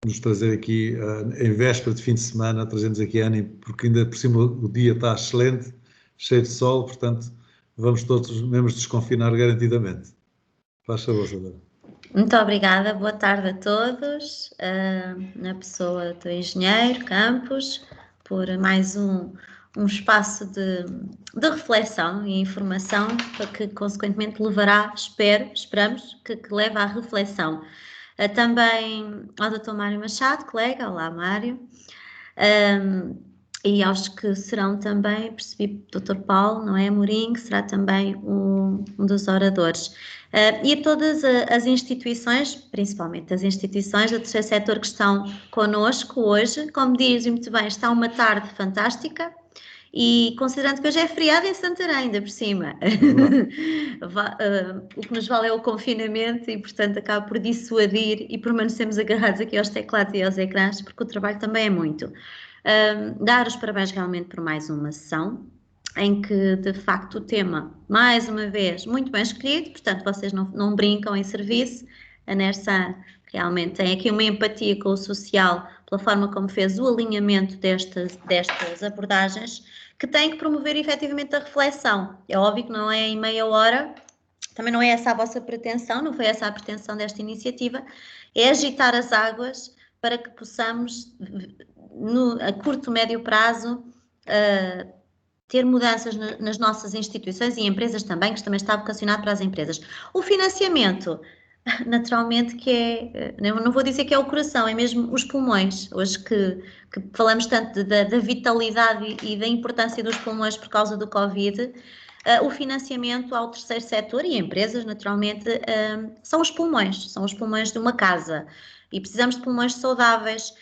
nos trazer aqui, em véspera de fim de semana, trazemos aqui ânimo, porque ainda por cima o dia está excelente, cheio de sol, portanto, vamos todos mesmo desconfinar garantidamente. Faz favor, Sandra. Muito obrigada, boa tarde a todos, na pessoa do Engenheiro Campos, por mais um espaço de reflexão e informação, para que consequentemente levará, esperamos, que leve à reflexão. Também ao Dr. Mário Machado, colega, olá Mário, e aos que serão também, percebi, Dr. Paulo, não é, Amorim, que será também um dos oradores. E a todas as instituições, principalmente as instituições do terceiro setor que estão connosco hoje, como diz muito bem, está uma tarde fantástica, e considerando que hoje é feriado em Santarém, ainda por cima, o que nos vale é o confinamento e, portanto, acaba por dissuadir e permanecemos agarrados aqui aos teclados e aos ecrãs, porque o trabalho também é muito. Dar os parabéns realmente por mais uma sessão, em que, de facto, o tema, mais uma vez, muito bem escolhido, portanto, vocês não brincam em serviço, a NERSAN realmente tem aqui uma empatia com o social, pela forma como fez o alinhamento destas abordagens, que tem que promover efetivamente a reflexão. É óbvio que não é em meia hora, também não é essa a vossa pretensão, não foi essa a pretensão desta iniciativa, é agitar as águas para que possamos, a curto, médio prazo, ter mudanças nas nossas instituições e empresas também, que isto também está vocacionado para as empresas. O financiamento, naturalmente que é, não vou dizer que é o coração, é mesmo os pulmões. Hoje que falamos tanto da vitalidade e da importância dos pulmões por causa do Covid, o financiamento ao terceiro setor e empresas, naturalmente, são os pulmões de uma casa, e precisamos de pulmões saudáveis.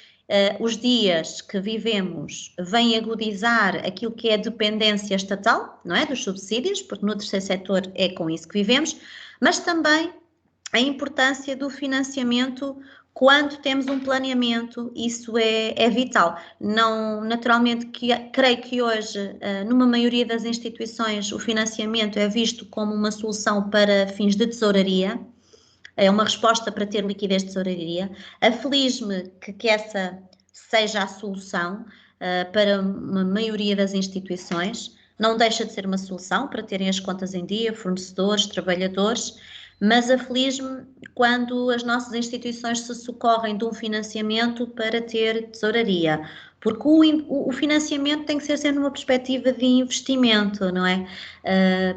Os dias que vivemos vêm agudizar aquilo que é a dependência estatal, não é? Dos subsídios, porque no terceiro setor é com isso que vivemos, mas também a importância do financiamento quando temos um planeamento, isso é vital. Não, naturalmente, creio que hoje, numa maioria das instituições, o financiamento é visto como uma solução para fins de tesouraria, é uma resposta para ter liquidez de tesouraria. Aflige-me que essa seja a solução para uma maioria das instituições. Não deixa de ser uma solução para terem as contas em dia, fornecedores, trabalhadores, mas aflige-me quando as nossas instituições se socorrem de um financiamento para ter tesouraria, porque o financiamento tem que ser sempre numa perspectiva de investimento, não é?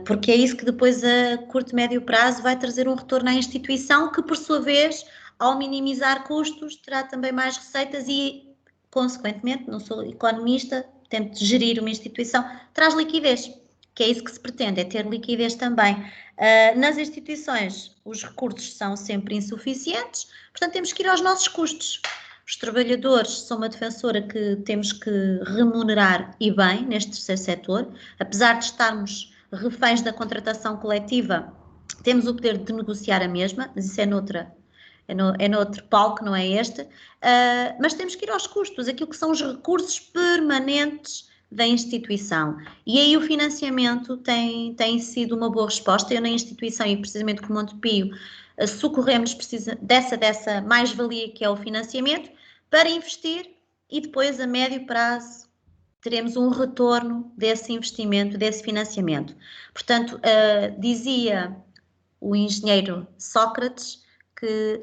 Porque é isso que depois a curto e médio prazo vai trazer um retorno à instituição, que por sua vez, ao minimizar custos, terá também mais receitas e, consequentemente, não sou economista, tento gerir uma instituição, traz liquidez, que é isso que se pretende, é ter liquidez também. Nas instituições, os recursos são sempre insuficientes, portanto temos que ir aos nossos custos. Os trabalhadores são uma defensora que temos que remunerar e bem neste terceiro setor, apesar de estarmos reféns da contratação coletiva, temos o poder de negociar a mesma, mas isso é noutro palco, não é este, mas temos que ir aos custos, aquilo que são os recursos permanentes da instituição. E aí o financiamento tem sido uma boa resposta. Eu na instituição, e precisamente com o Montepio, socorremos dessa mais-valia que é o financiamento, para investir, e depois a médio prazo teremos um retorno desse investimento, desse financiamento. Portanto, dizia o engenheiro Sócrates que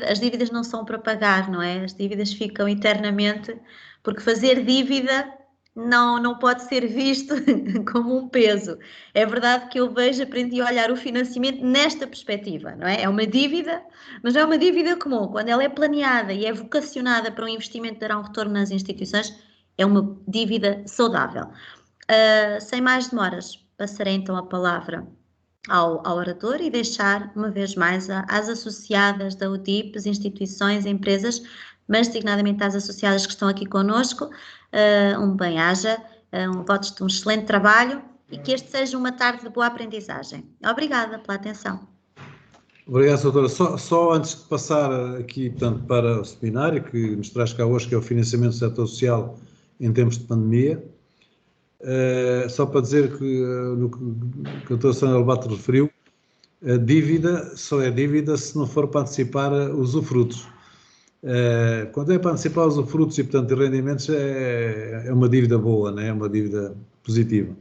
as dívidas não são para pagar, não é? As dívidas ficam eternamente, porque fazer dívida não pode ser visto como um peso. É verdade que eu aprendi a olhar o financiamento nesta perspectiva, não é? É uma dívida, mas é uma dívida comum. Quando ela é planeada e é vocacionada para um investimento que dará um retorno nas instituições, é uma dívida saudável. Sem mais demoras, passarei então a palavra ao orador e deixar, uma vez mais, às associadas da UDIP, as instituições, empresas, mas designadamente às associadas que estão aqui connosco, um bem-aja, um votos de um excelente trabalho e que este seja uma tarde de boa aprendizagem. Obrigada pela atenção. Obrigado, doutora. Só antes de passar aqui, portanto, para o seminário que nos traz cá hoje, que é o financiamento do setor social em tempos de pandemia, só para dizer que no que a doutora Sandra Lobato referiu, a dívida só é dívida se não for para antecipar usufrutos. Quando é para antecipar os frutos e, portanto, de rendimentos, é uma dívida boa, né? É uma dívida positiva.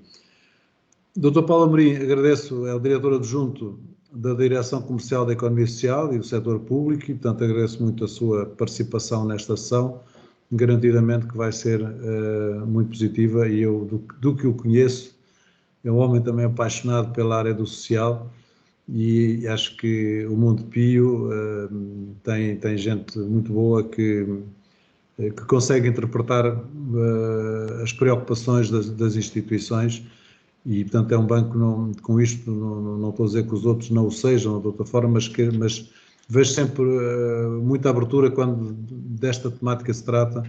Dr. Paulo Amorim, agradeço, é o diretor adjunto da Direção Comercial da Economia Social e do Setor Público e, portanto, agradeço muito a sua participação nesta sessão, garantidamente que vai ser muito positiva e eu, do que o conheço, é um homem também apaixonado pela área do social e acho que o Mundo Pio tem gente muito boa que consegue interpretar as preocupações das instituições e, portanto, é um banco, com isto, não estou a dizer que os outros não o sejam de outra forma, mas vejo sempre muita abertura quando desta temática se trata,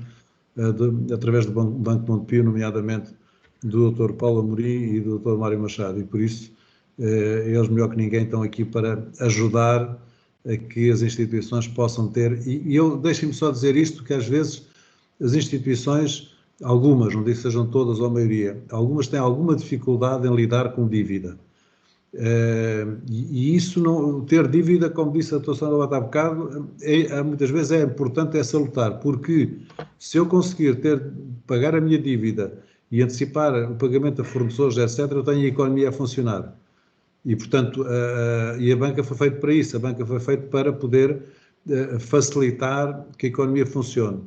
através do Banco Montepio, nomeadamente do Dr. Paulo Amorim e do Dr. Mário Machado, e por isso eles, melhor que ninguém, estão aqui para ajudar a que as instituições possam ter, e eu deixem-me só dizer isto, que às vezes as instituições, algumas, não digo que sejam todas ou a maioria, algumas têm alguma dificuldade em lidar com dívida. E isso, não, ter dívida, como disse a doutora Sandra há bocado, muitas vezes é importante, é salutar, porque se eu conseguir pagar a minha dívida e antecipar o pagamento a fornecedores, etc., eu tenho a economia a funcionar. E, portanto, e a banca foi feita para isso, a banca foi feita para poder facilitar que a economia funcione.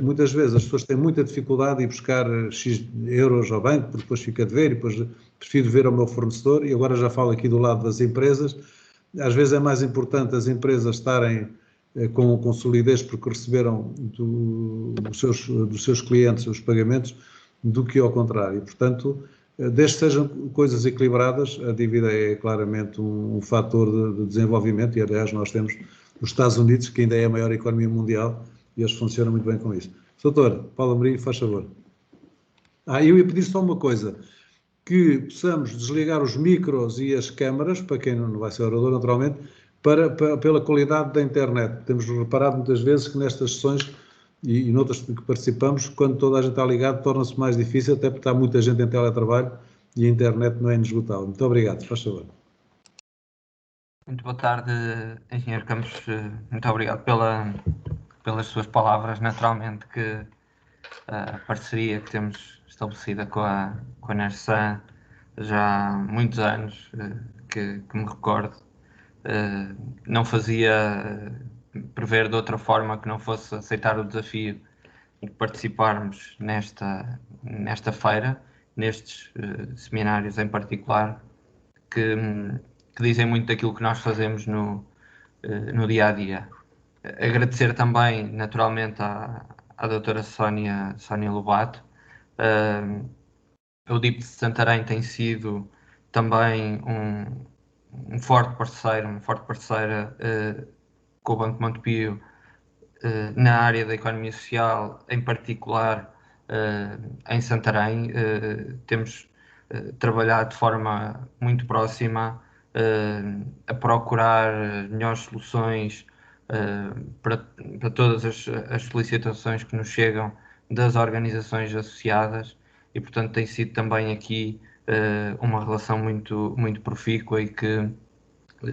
Muitas vezes as pessoas têm muita dificuldade em buscar X euros ao banco, porque depois fica a dever e depois prefiro ver ao meu fornecedor, e agora já falo aqui do lado das empresas. Às vezes é mais importante as empresas estarem com solidez porque receberam dos seus clientes os pagamentos do que ao contrário. Portanto, desde que sejam coisas equilibradas, a dívida é claramente um fator de desenvolvimento e, aliás, nós temos os Estados Unidos, que ainda é a maior economia mundial, e eles funcionam muito bem com isso. Doutor Paulo Amorim, faz favor. Eu ia pedir só uma coisa, que possamos desligar os micros e as câmaras, para quem não vai ser orador, naturalmente, pela qualidade da internet. Temos reparado muitas vezes que nestas sessões e noutras que participamos, quando toda a gente está ligado, torna-se mais difícil, até porque está muita gente em teletrabalho e a internet não é inesgotável. Muito obrigado, faz favor. Muito boa tarde, Engenheiro Campos. Muito obrigado pelas suas palavras. Naturalmente que a parceria que temos estabelecida com a Nersan já há muitos anos, que me recordo, não fazia prever de outra forma que não fosse aceitar o desafio de participarmos nesta feira, nestes seminários em particular, que dizem muito daquilo que nós fazemos no dia a dia. Agradecer também, naturalmente, à doutora Sónia Lobato. A UDIP de Santarém tem sido também uma forte parceira com o Banco Montepio na área da economia social, em particular em Santarém. Temos trabalhado de forma muito próxima a procurar melhores soluções para todas as solicitações que nos chegam das organizações associadas e, portanto, tem sido também aqui uma relação muito, muito profícua e que,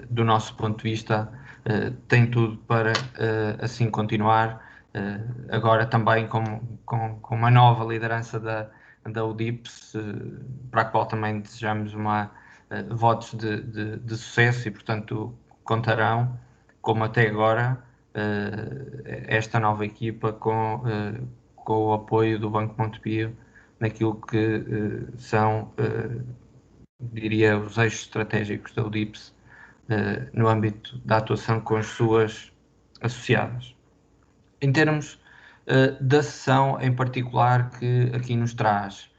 do nosso ponto de vista, tem tudo para assim continuar. Agora também com uma nova liderança da UDIPS, para a qual também desejamos votos de sucesso e, portanto, contarão, como até agora, esta nova equipa com o apoio do Banco Montepio naquilo que são, diria, os eixos estratégicos da UDIPS no âmbito da atuação com as suas associadas. Em termos da sessão em particular que aqui nos traz,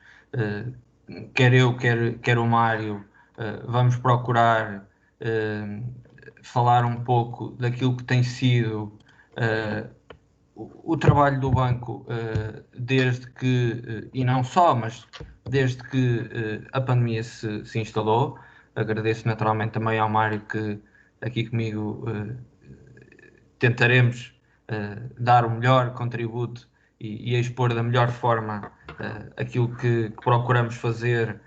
quer eu, quer o Mário, vamos procurar falar um pouco daquilo que tem sido o trabalho do banco desde que, e não só, mas desde que a pandemia se instalou. Agradeço naturalmente também ao Mário que aqui comigo tentaremos dar o melhor contributo e expor da melhor forma aquilo que procuramos fazer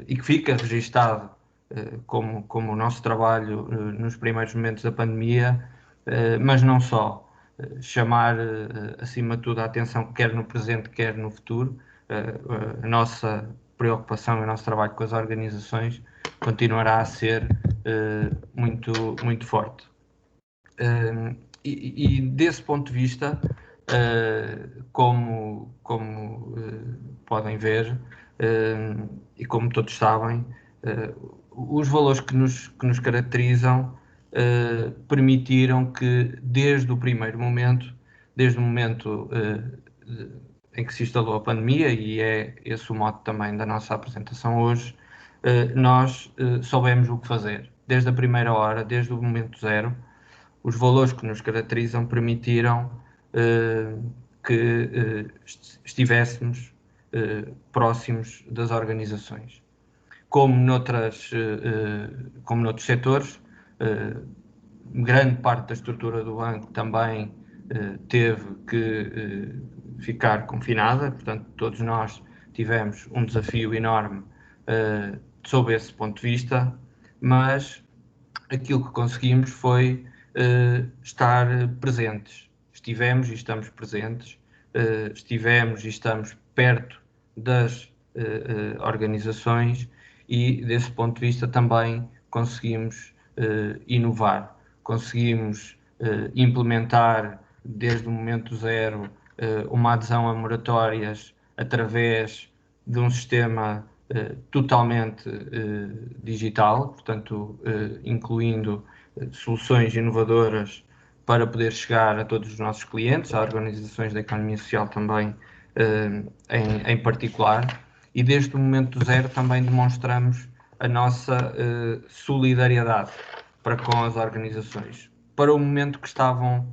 e que fica registado como o nosso trabalho nos primeiros momentos da pandemia, mas não só. chamar, acima de tudo, a atenção, quer no presente, quer no futuro. A nossa preocupação e o nosso trabalho com as organizações continuará a ser muito forte. E desse ponto de vista, como podem ver, e como todos sabem, os valores que nos caracterizam permitiram que, desde o primeiro momento, desde o momento em que se instalou a pandemia, e é esse o mote também da nossa apresentação hoje, nós soubemos o que fazer. Desde a primeira hora, desde o momento zero, os valores que nos caracterizam permitiram que estivéssemos próximos das organizações. Como noutros setores, grande parte da estrutura do banco também teve que ficar confinada, portanto, todos nós tivemos um desafio enorme sob esse ponto de vista, mas aquilo que conseguimos foi estar presentes. Estivemos e estamos presentes, estivemos e estamos perto das organizações e, desse ponto de vista, também conseguimos inovar, conseguimos implementar desde o momento zero uma adesão a moratórias através de um sistema totalmente digital, portanto, incluindo soluções inovadoras para poder chegar a todos os nossos clientes, a organizações da economia social também em particular, e desde o momento zero também demonstramos a nossa solidariedade para com as organizações, para o momento que estavam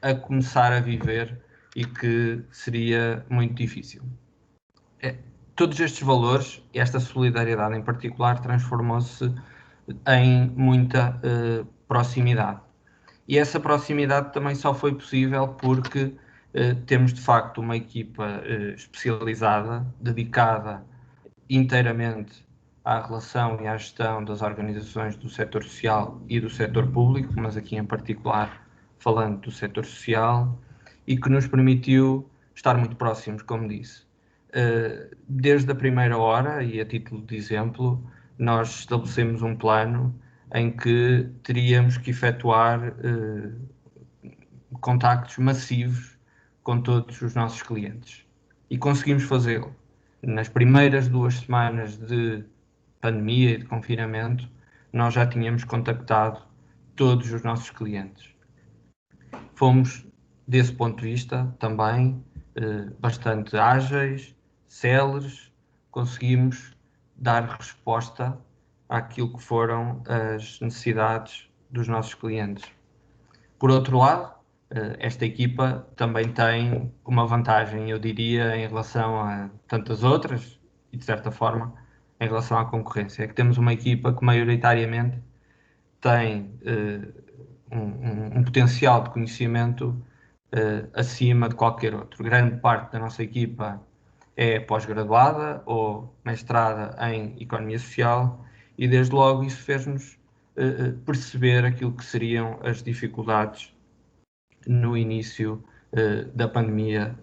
a começar a viver e que seria muito difícil. Todos estes valores, esta solidariedade em particular, transformou-se em muita proximidade. E essa proximidade também só foi possível porque temos de facto uma equipa especializada, dedicada inteiramente à relação e à gestão das organizações do setor social e do setor público, mas aqui em particular falando do setor social, e que nos permitiu estar muito próximos, como disse. Desde a primeira hora, e a título de exemplo, nós estabelecemos um plano em que teríamos que efetuar contactos massivos com todos os nossos clientes. E conseguimos fazê-lo. Nas primeiras 2 semanas de pandemia e de confinamento, nós já tínhamos contactado todos os nossos clientes. Fomos, desse ponto de vista, também bastante ágeis, céleres, conseguimos dar resposta àquilo que foram as necessidades dos nossos clientes. Por outro lado, esta equipa também tem uma vantagem, eu diria, em relação a tantas outras, e de certa forma, em relação à concorrência. É que temos uma equipa que maioritariamente tem um potencial de conhecimento acima de qualquer outro. Grande parte da nossa equipa é pós-graduada ou mestrada em Economia Social e, desde logo, isso fez-nos perceber aquilo que seriam as dificuldades no início da pandemia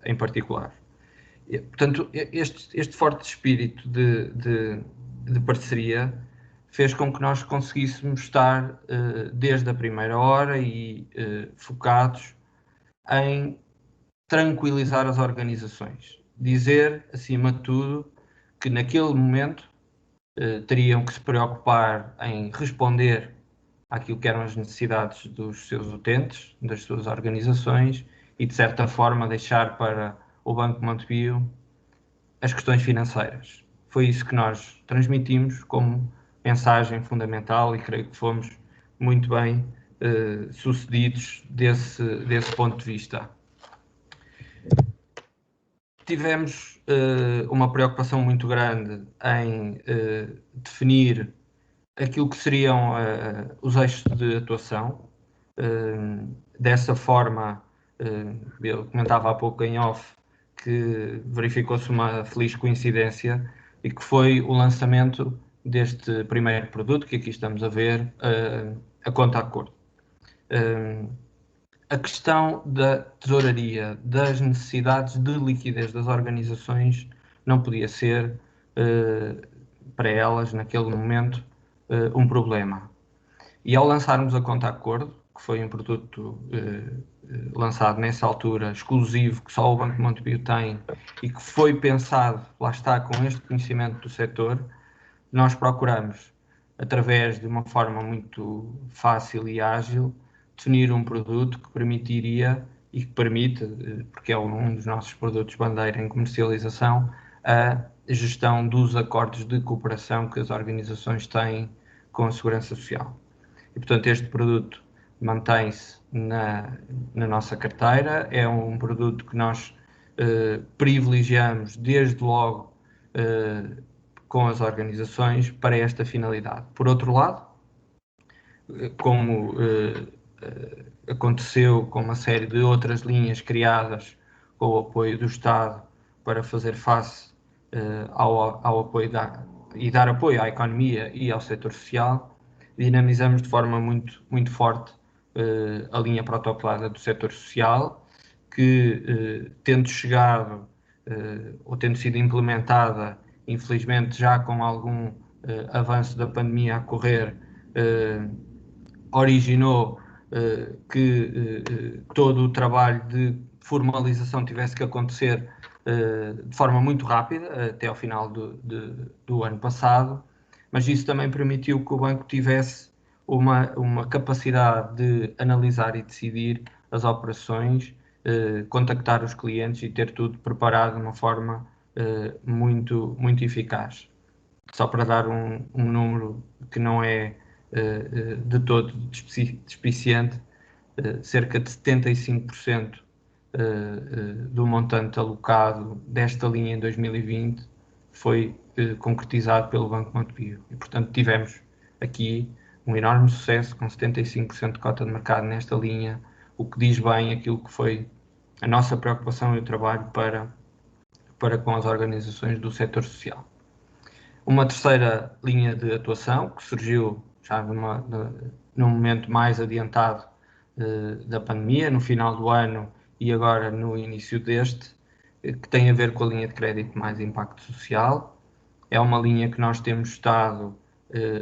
em particular. Portanto, este forte espírito de parceria fez com que nós conseguíssemos estar desde a primeira hora e focados em tranquilizar as organizações. Dizer, acima de tudo, que naquele momento teriam que se preocupar em responder àquilo que eram as necessidades dos seus utentes, das suas organizações, e de certa forma deixar para o Banco Montepio as questões financeiras. Foi isso que nós transmitimos como mensagem fundamental e creio que fomos muito bem sucedidos desse ponto de vista. Tivemos uma preocupação muito grande em definir aquilo que seriam os eixos de atuação. Dessa forma, eu comentava há pouco em off que verificou-se uma feliz coincidência e que foi o lançamento deste primeiro produto que aqui estamos a ver, a conta acordo. a questão da tesouraria, das necessidades de liquidez das organizações, não podia ser, para elas, naquele momento, um problema. E ao lançarmos a Conta Acordo, que foi um produto lançado nessa altura, exclusivo, que só o Banco de Montepio tem, e que foi pensado, lá está, com este conhecimento do setor, nós procuramos, através de uma forma muito fácil e ágil, definir um produto que permitiria, e que permite, porque é um dos nossos produtos bandeira em comercialização, a gestão dos acordos de cooperação que as organizações têm com a Segurança Social. E, portanto, este produto mantém-se na nossa carteira, é um produto que nós privilegiamos desde logo com as organizações para esta finalidade. Por outro lado, como aconteceu com uma série de outras linhas criadas com o apoio do Estado para fazer face ao apoio e dar apoio à economia e ao setor social, dinamizamos de forma muito forte a linha protocolada do setor social, que tendo chegado ou tendo sido implementada, infelizmente já com algum avanço da pandemia a correr, originou que todo o trabalho de formalização tivesse que acontecer de forma muito rápida, até ao final do ano passado, mas isso também permitiu que o banco tivesse uma capacidade de analisar e decidir as operações, contactar os clientes e ter tudo preparado de uma forma muito eficaz. Só para dar um número que não é de todo despiciente, cerca de 75% do montante alocado desta linha em 2020 foi concretizado pelo Banco de Montepio. E, portanto, tivemos aqui um enorme sucesso, com 75% de cota de mercado nesta linha, o que diz bem aquilo que foi a nossa preocupação e o trabalho para com as organizações do setor social. Uma terceira linha de atuação, que surgiu já num momento mais adiantado da pandemia, no final do ano e agora no início deste, que tem a ver com a linha de crédito mais impacto social. É uma linha que nós temos estado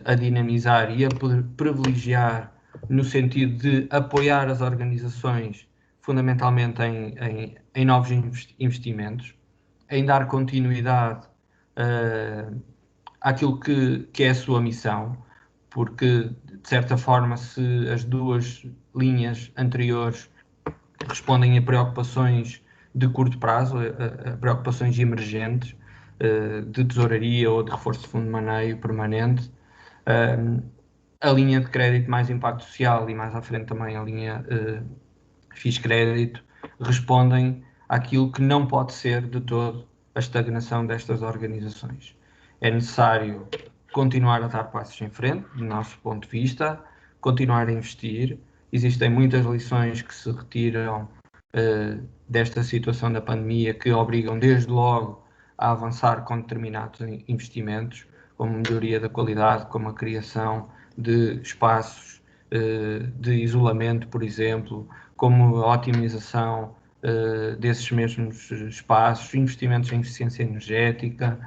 a dinamizar e a privilegiar no sentido de apoiar as organizações fundamentalmente em novos investimentos, em dar continuidade àquilo que é a sua missão, porque, de certa forma, se as duas linhas anteriores respondem a preocupações de curto prazo, a preocupações emergentes, de tesouraria ou de reforço de fundo de maneio permanente, a linha de crédito mais impacto social e mais à frente também a linha FIS-crédito respondem àquilo que não pode ser de todo a estagnação destas organizações. É necessário continuar a dar passos em frente, do nosso ponto de vista, continuar a investir. Existem muitas lições que se retiram desta situação da pandemia, que obrigam desde logo a avançar com determinados investimentos, como a melhoria da qualidade, como a criação de espaços de isolamento, por exemplo, como a otimização desses mesmos espaços, investimentos em eficiência energética,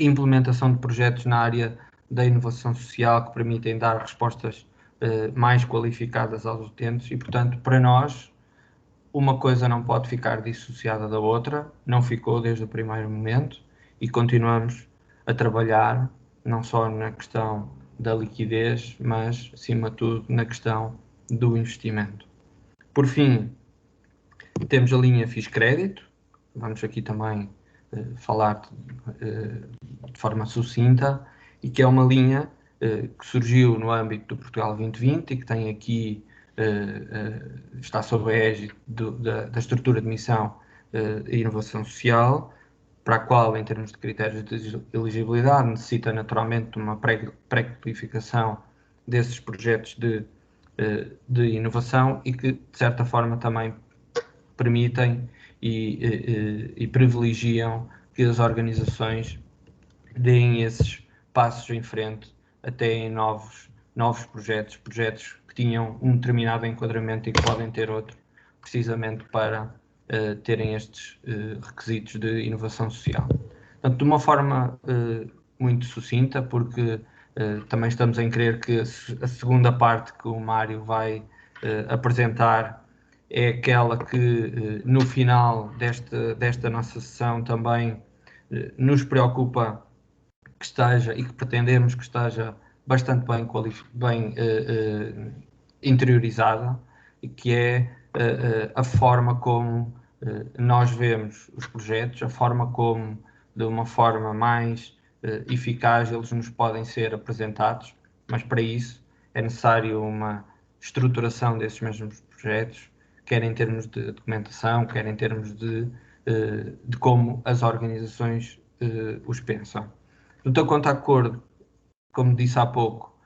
implementação de projetos na área da inovação social que permitem dar respostas mais qualificadas aos utentes e, portanto, para nós, uma coisa não pode ficar dissociada da outra, não ficou desde o primeiro momento e continuamos a trabalhar não só na questão da liquidez, mas, acima de tudo, na questão do investimento. Por fim, temos a linha FIS-crédito, vamos aqui também falar de forma sucinta, e que é uma linha que surgiu no âmbito do Portugal 2020 e que tem aqui, está sob a égide da estrutura de missão e inovação social, para a qual, em termos de critérios de elegibilidade, necessita naturalmente de uma pré-qualificação desses projetos de inovação e que, de certa forma, também permitem e privilegiam que as organizações deem esses passos em frente até em novos projetos que que tinham um determinado enquadramento e que podem ter outro, precisamente para terem estes requisitos de inovação social. Portanto, de uma forma muito sucinta, porque também estamos em crer que a segunda parte que o Mário vai apresentar é aquela que no final desta nossa sessão também nos preocupa que esteja e que pretendemos que esteja bastante bem interiorizada, e que é a forma como nós vemos os projetos, a forma como, de uma forma mais eficaz, eles nos podem ser apresentados, mas para isso é necessário uma estruturação desses mesmos projetos, quer em termos de documentação, quer em termos de como as organizações os pensam. No teu conta acordo, como disse há pouco,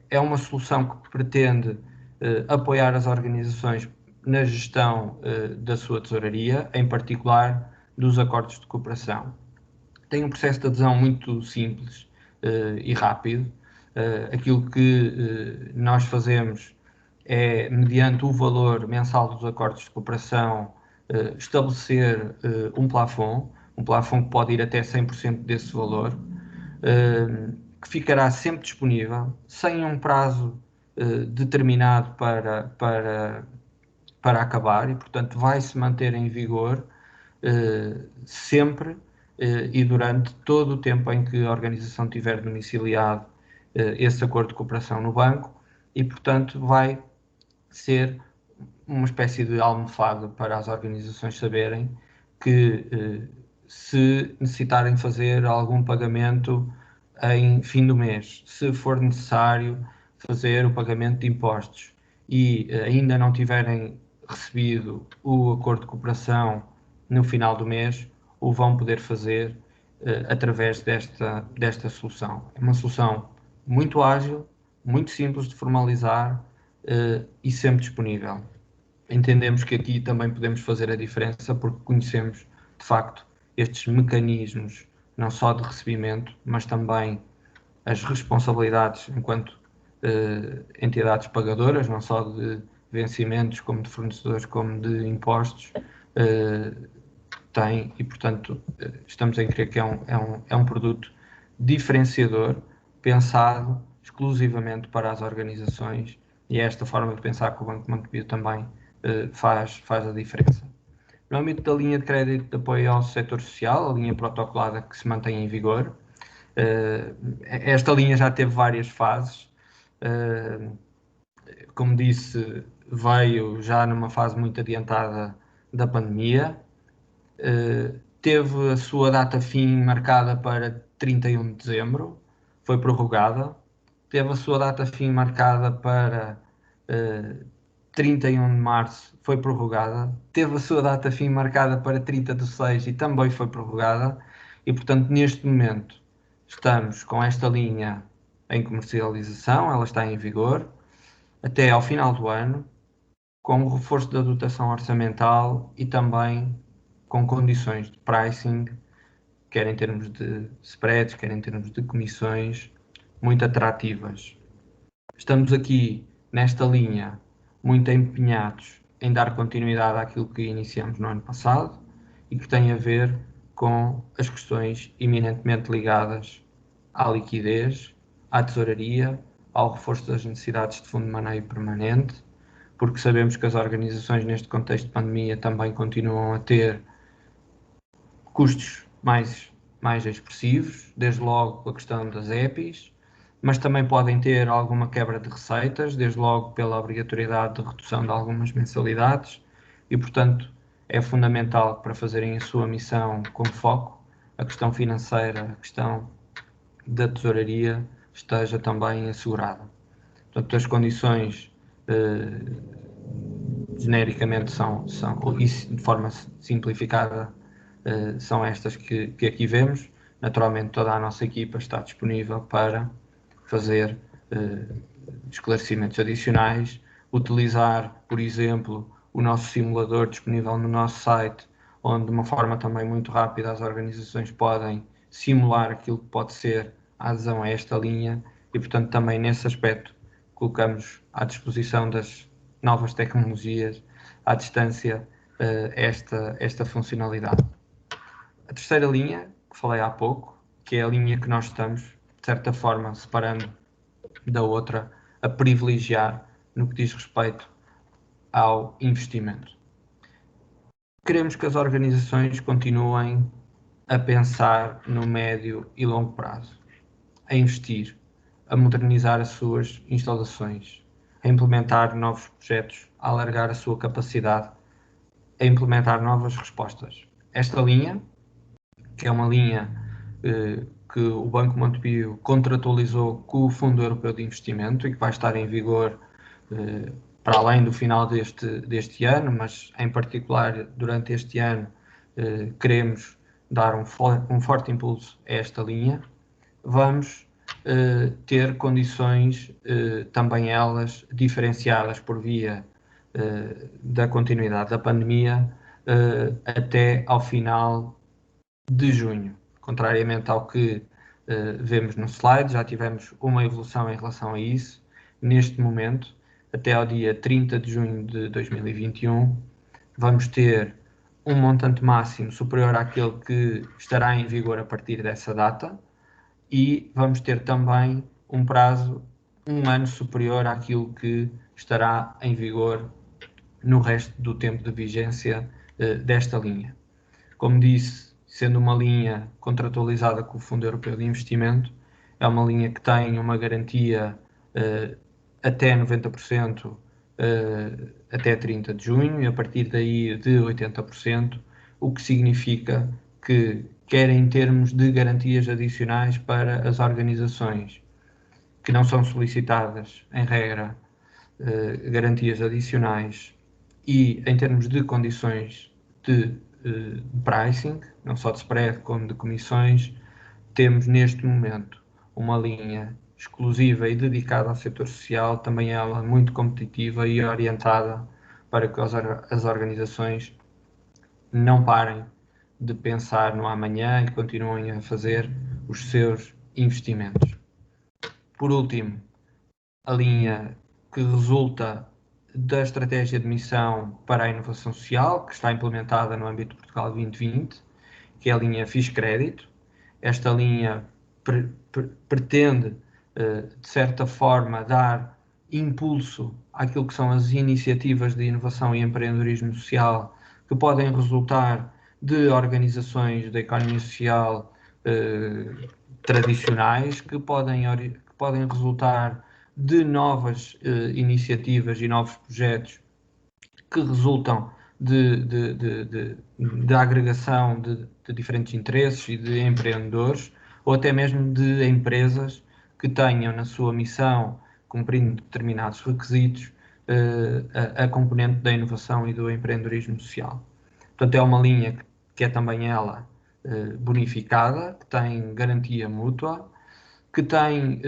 é uma solução que pretende apoiar as organizações na gestão da sua tesouraria, em particular dos acordos de cooperação. Tem um processo de adesão muito simples e rápido. Aquilo que nós fazemos é, mediante o valor mensal dos acordos de cooperação, estabelecer um plafond que pode ir até 100% desse valor, que ficará sempre disponível, sem um prazo determinado para acabar, e portanto vai-se manter em vigor sempre e durante todo o tempo em que a organização tiver domiciliado esse acordo de cooperação no banco, e portanto vai ser uma espécie de almofada para as organizações saberem que se necessitarem fazer algum pagamento em fim do mês, se for necessário fazer o pagamento de impostos e ainda não tiverem recebido o acordo de cooperação no final do mês, o vão poder fazer através desta solução. É uma solução muito ágil, muito simples de formalizar e sempre disponível. Entendemos que aqui também podemos fazer a diferença porque conhecemos, de facto, estes mecanismos, não só de recebimento, mas também as responsabilidades enquanto entidades pagadoras, não só de vencimentos, como de fornecedores, como de impostos, tem, e portanto estamos a crer que é um produto diferenciador, pensado exclusivamente para as organizações, e é esta forma de pensar que o Banco Montepio também faz a diferença. No âmbito da linha de crédito de apoio ao setor social, a linha protocolada que se mantém em vigor, esta linha já teve várias fases. Como disse, veio já numa fase muito adiantada da pandemia, teve a sua data fim marcada para 31 de dezembro, foi prorrogada, teve a sua data fim marcada para 31 de março, foi prorrogada, teve a sua data fim marcada para 30 de 6 e também foi prorrogada, e portanto neste momento estamos com esta linha em comercialização, ela está em vigor até ao final do ano, com o reforço da dotação orçamental e também com condições de pricing, quer em termos de spreads, quer em termos de comissões, muito atrativas. Estamos aqui, nesta linha, muito empenhados em dar continuidade àquilo que iniciamos no ano passado e que tem a ver com as questões eminentemente ligadas à liquidez, à tesouraria, ao reforço das necessidades de fundo de maneio permanente, porque sabemos que as organizações neste contexto de pandemia também continuam a ter custos mais expressivos, desde logo a questão das EPIs, mas também podem ter alguma quebra de receitas, desde logo pela obrigatoriedade de redução de algumas mensalidades, e portanto é fundamental para fazerem a sua missão com foco, a questão financeira, a questão da tesouraria esteja também assegurada. Portanto, as condições genericamente são, e de forma simplificada, são estas que aqui vemos. Naturalmente toda a nossa equipa está disponível para fazer esclarecimentos adicionais, utilizar, por exemplo, o nosso simulador disponível no nosso site, onde de uma forma também muito rápida as organizações podem simular aquilo que pode ser a adesão a esta linha, e portanto também nesse aspecto colocamos à disposição das novas tecnologias, à distância, esta funcionalidade. A terceira linha, que falei há pouco, que é a linha que nós estamos, de certa forma, separando da outra, a privilegiar no que diz respeito ao investimento. Queremos que as organizações continuem a pensar no médio e longo prazo, a investir, a modernizar as suas instalações, a implementar novos projetos, a alargar a sua capacidade, a implementar novas respostas. Esta linha, que é uma linha que o Banco Montepio contratualizou com o Fundo Europeu de Investimento e que vai estar em vigor para além do final deste ano, mas em particular durante este ano queremos dar um forte impulso a esta linha. Vamos ter condições também elas diferenciadas por via da continuidade da pandemia até ao final de junho. Contrariamente ao que vemos no slide, já tivemos uma evolução em relação a isso. Neste momento, até ao dia 30 de junho de 2021, vamos ter um montante máximo superior àquele que estará em vigor a partir dessa data e vamos ter também um prazo, um ano superior àquilo que estará em vigor no resto do tempo de vigência desta linha. Como disse, sendo uma linha contratualizada com o Fundo Europeu de Investimento, é uma linha que tem uma garantia até 90% até 30 de junho e a partir daí de 80%, o que significa que, quer em termos de garantias adicionais para as organizações que não são solicitadas, em regra, garantias adicionais e em termos de condições de pricing, não só de spread como de comissões, temos neste momento uma linha exclusiva e dedicada ao setor social, também ela muito competitiva e orientada para que as organizações não parem de pensar no amanhã e continuem a fazer os seus investimentos. Por último, a linha que resulta da estratégia de missão para a inovação social, que está implementada no âmbito de Portugal 2020, que é a linha FIS-Crédito. Esta linha pretende, de certa forma, dar impulso àquilo que são as iniciativas de inovação e empreendedorismo social que podem resultar de organizações da economia social tradicionais, que podem resultar de novas iniciativas e novos projetos que resultam da agregação de diferentes interesses e de empreendedores, ou até mesmo de empresas que tenham na sua missão, cumprindo determinados requisitos, a componente da inovação e do empreendedorismo social. Portanto, é uma linha que é também ela bonificada, que tem garantia mútua, que tem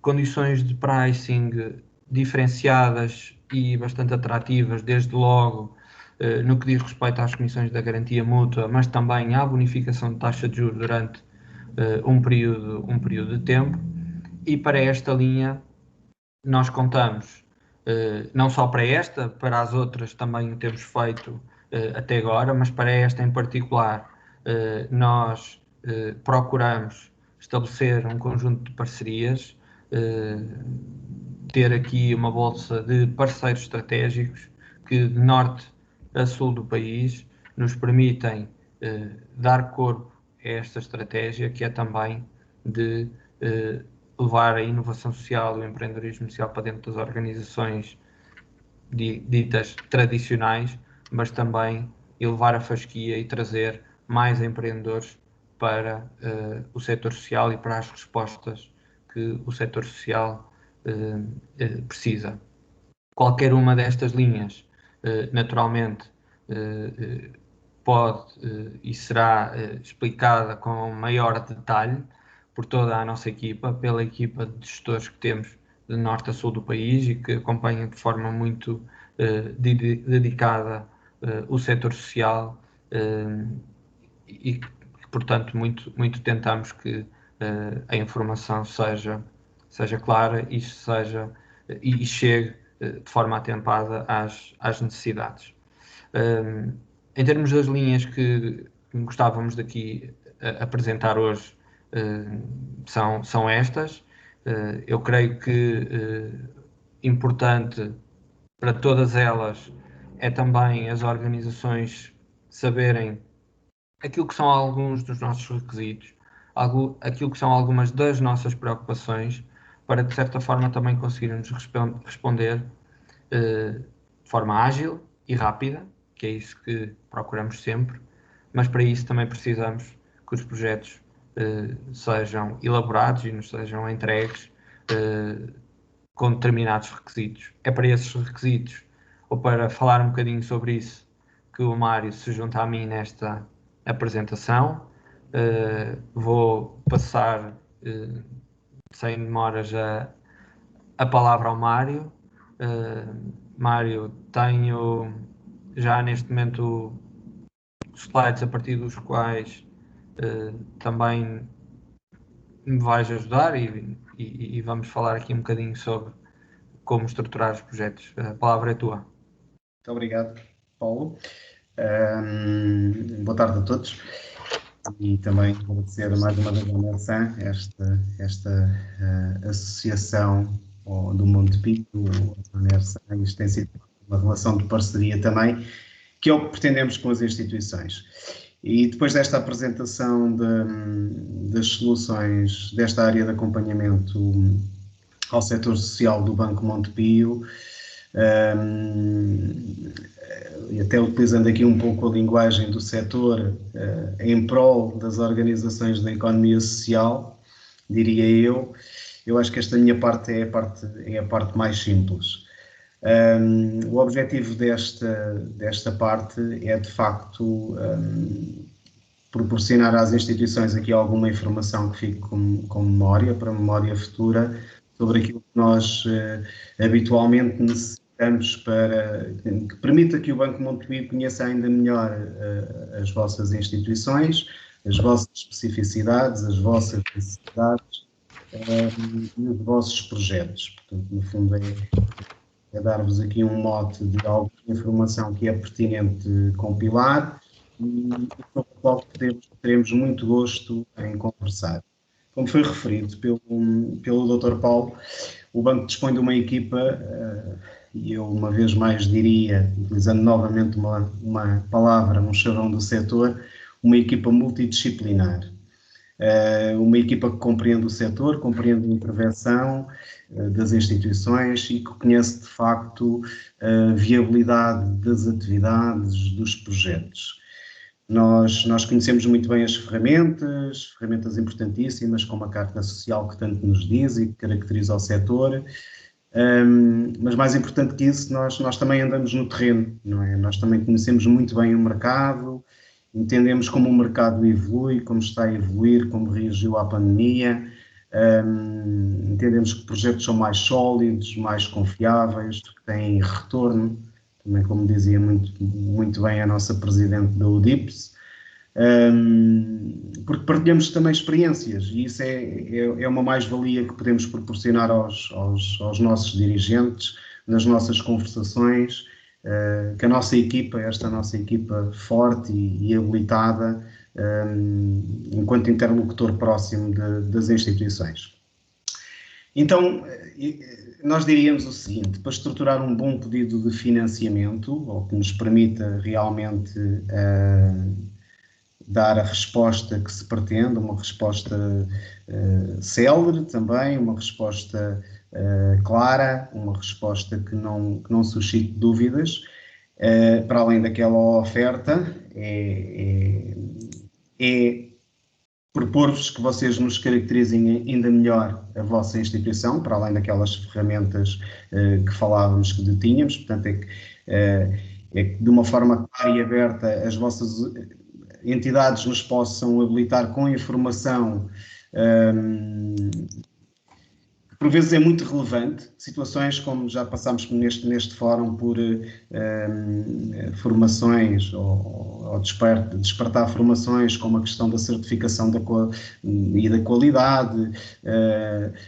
condições de pricing diferenciadas e bastante atrativas, desde logo no que diz respeito às comissões da garantia mútua, mas também à bonificação de taxa de juros durante um período de tempo. E para esta linha nós contamos, não só para esta, para as outras também o temos feito até agora, mas para esta em particular nós procuramos estabelecer um conjunto de parcerias, ter aqui uma bolsa de parceiros estratégicos que de norte a sul do país nos permitem dar corpo a esta estratégia, que é também de levar a inovação social e o empreendedorismo social para dentro das organizações ditas tradicionais, mas também elevar a fasquia e trazer mais empreendedores para o setor social e para as respostas que o setor social precisa. Qualquer uma destas linhas, naturalmente, pode e será explicada com maior detalhe por toda a nossa equipa, pela equipa de gestores que temos de norte a sul do país e que acompanha de forma muito dedicada o setor social e que, portanto, muito tentamos que a informação seja seja clara e chegue de forma atempada às necessidades. Em termos das linhas que gostávamos daqui apresentar hoje, são estas. Eu creio que importante para todas elas é também as organizações saberem aquilo que são alguns dos nossos requisitos, aquilo que são algumas das nossas preocupações, para de certa forma também conseguirmos responder de forma ágil e rápida, que é isso que procuramos sempre, mas para isso também precisamos que os projetos sejam elaborados e nos sejam entregues com determinados requisitos. É para esses requisitos, ou para falar um bocadinho sobre isso, que o Mário se junta a mim nesta apresentação. Vou passar, sem demoras, a palavra ao Mário. Mário, tenho já neste momento slides a partir dos quais também me vais ajudar e vamos falar aqui um bocadinho sobre como estruturar os projetos. A palavra é tua. Muito obrigado, Paulo. Boa tarde a todos e também agradecer mais uma vez a Mersan, esta associação do Montepio, a Mersan. Isto tem sido uma relação de parceria também, que é o que pretendemos com as instituições. E depois desta apresentação das soluções desta área de acompanhamento ao setor social do Banco Montepio, e até utilizando aqui um pouco a linguagem do setor, em prol das organizações da economia social, diria eu acho que esta minha parte é a parte mais simples. O objetivo desta parte é, de facto, proporcionar às instituições aqui alguma informação que fique com memória, para memória futura, sobre aquilo que nós habitualmente necessitamos que permita que o Banco Montepio conheça ainda melhor as vossas instituições, as vossas especificidades, as vossas necessidades e os vossos projetos. Portanto, no fundo, é dar-vos aqui um mote de alguma informação que é pertinente compilar e sobre o qual teremos muito gosto em conversar. Como foi referido pelo Dr. Paulo, o Banco dispõe de uma equipa, e eu uma vez mais diria, utilizando novamente uma palavra, um chavão do setor, uma equipa multidisciplinar. Uma equipa que compreende o setor, compreende a intervenção das instituições e que conhece de facto a viabilidade das atividades, dos projetos. Nós conhecemos muito bem as ferramentas importantíssimas, como a Carta Social que tanto nos diz e que caracteriza o setor, mas mais importante que isso, nós também andamos no terreno, não é? Nós também conhecemos muito bem o mercado, entendemos como o mercado evolui, como está a evoluir, como reagiu à pandemia, entendemos que projetos são mais sólidos, mais confiáveis, que têm retorno, também como dizia muito bem a nossa Presidente da UDIPS, porque partilhamos também experiências e isso é uma mais-valia que podemos proporcionar aos nossos dirigentes, nas nossas conversações, que esta nossa equipa forte e habilitada, enquanto interlocutor próximo das instituições. Então, nós diríamos o seguinte: para estruturar um bom pedido de financiamento, ou que nos permita realmente dar a resposta que se pretende, uma resposta célere também, uma resposta clara, uma resposta que não suscite dúvidas, para além daquela oferta, é propor-vos que vocês nos caracterizem ainda melhor a vossa instituição, para além daquelas ferramentas que falávamos que detínhamos. Portanto, é que de uma forma clara e aberta as vossas entidades nos possam habilitar com informação que por vezes é muito relevante, situações como já passámos neste fórum por formações ou despertar formações, como a questão da certificação e da qualidade,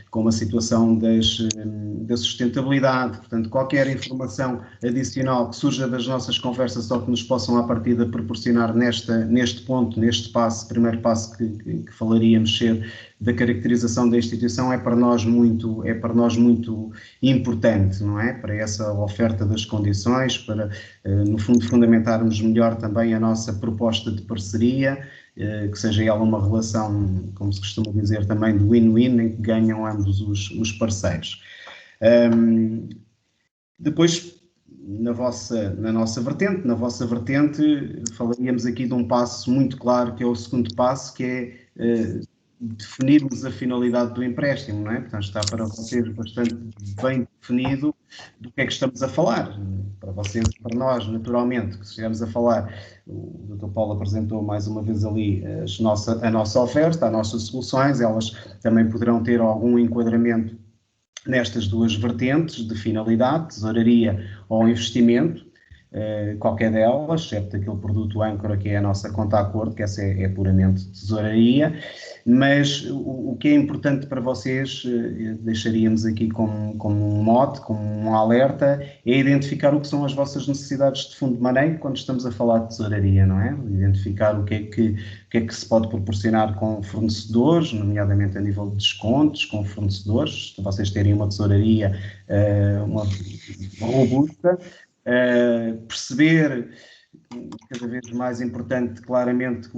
como a situação da sustentabilidade. Portanto, qualquer informação adicional que surja das nossas conversas ou que nos possam à partida proporcionar neste ponto, neste passo, primeiro passo que falaríamos ser da caracterização da instituição, é para nós muito importante, não é? Para essa oferta das condições, para, no fundo, fundamentarmos melhor também a nossa proposta de parceria, que seja ela uma relação, como se costuma dizer também, de win-win, em que ganham ambos os parceiros. Depois, na vossa vertente, falaríamos aqui de um passo muito claro, que é o segundo passo, que é definirmos a finalidade do empréstimo, não é? Portanto, está para vocês bastante bem definido do que é que estamos a falar. Para vocês e para nós, naturalmente, que estamos a falar, o Dr. Paulo apresentou mais uma vez ali a nossa oferta, as nossas soluções, elas também poderão ter algum enquadramento nestas duas vertentes de finalidade, tesouraria ou investimento, qualquer delas, excepto aquele produto âncora que é a nossa conta a acordo, que essa é puramente tesouraria, mas o que é importante para vocês, deixaríamos aqui como um mote, como um alerta, é identificar o que são as vossas necessidades de fundo de maneio quando estamos a falar de tesouraria, não é? Identificar o que é que se pode proporcionar com fornecedores, nomeadamente a nível de descontos com fornecedores, para vocês terem uma tesouraria uma robusta, perceber, cada vez mais importante, claramente,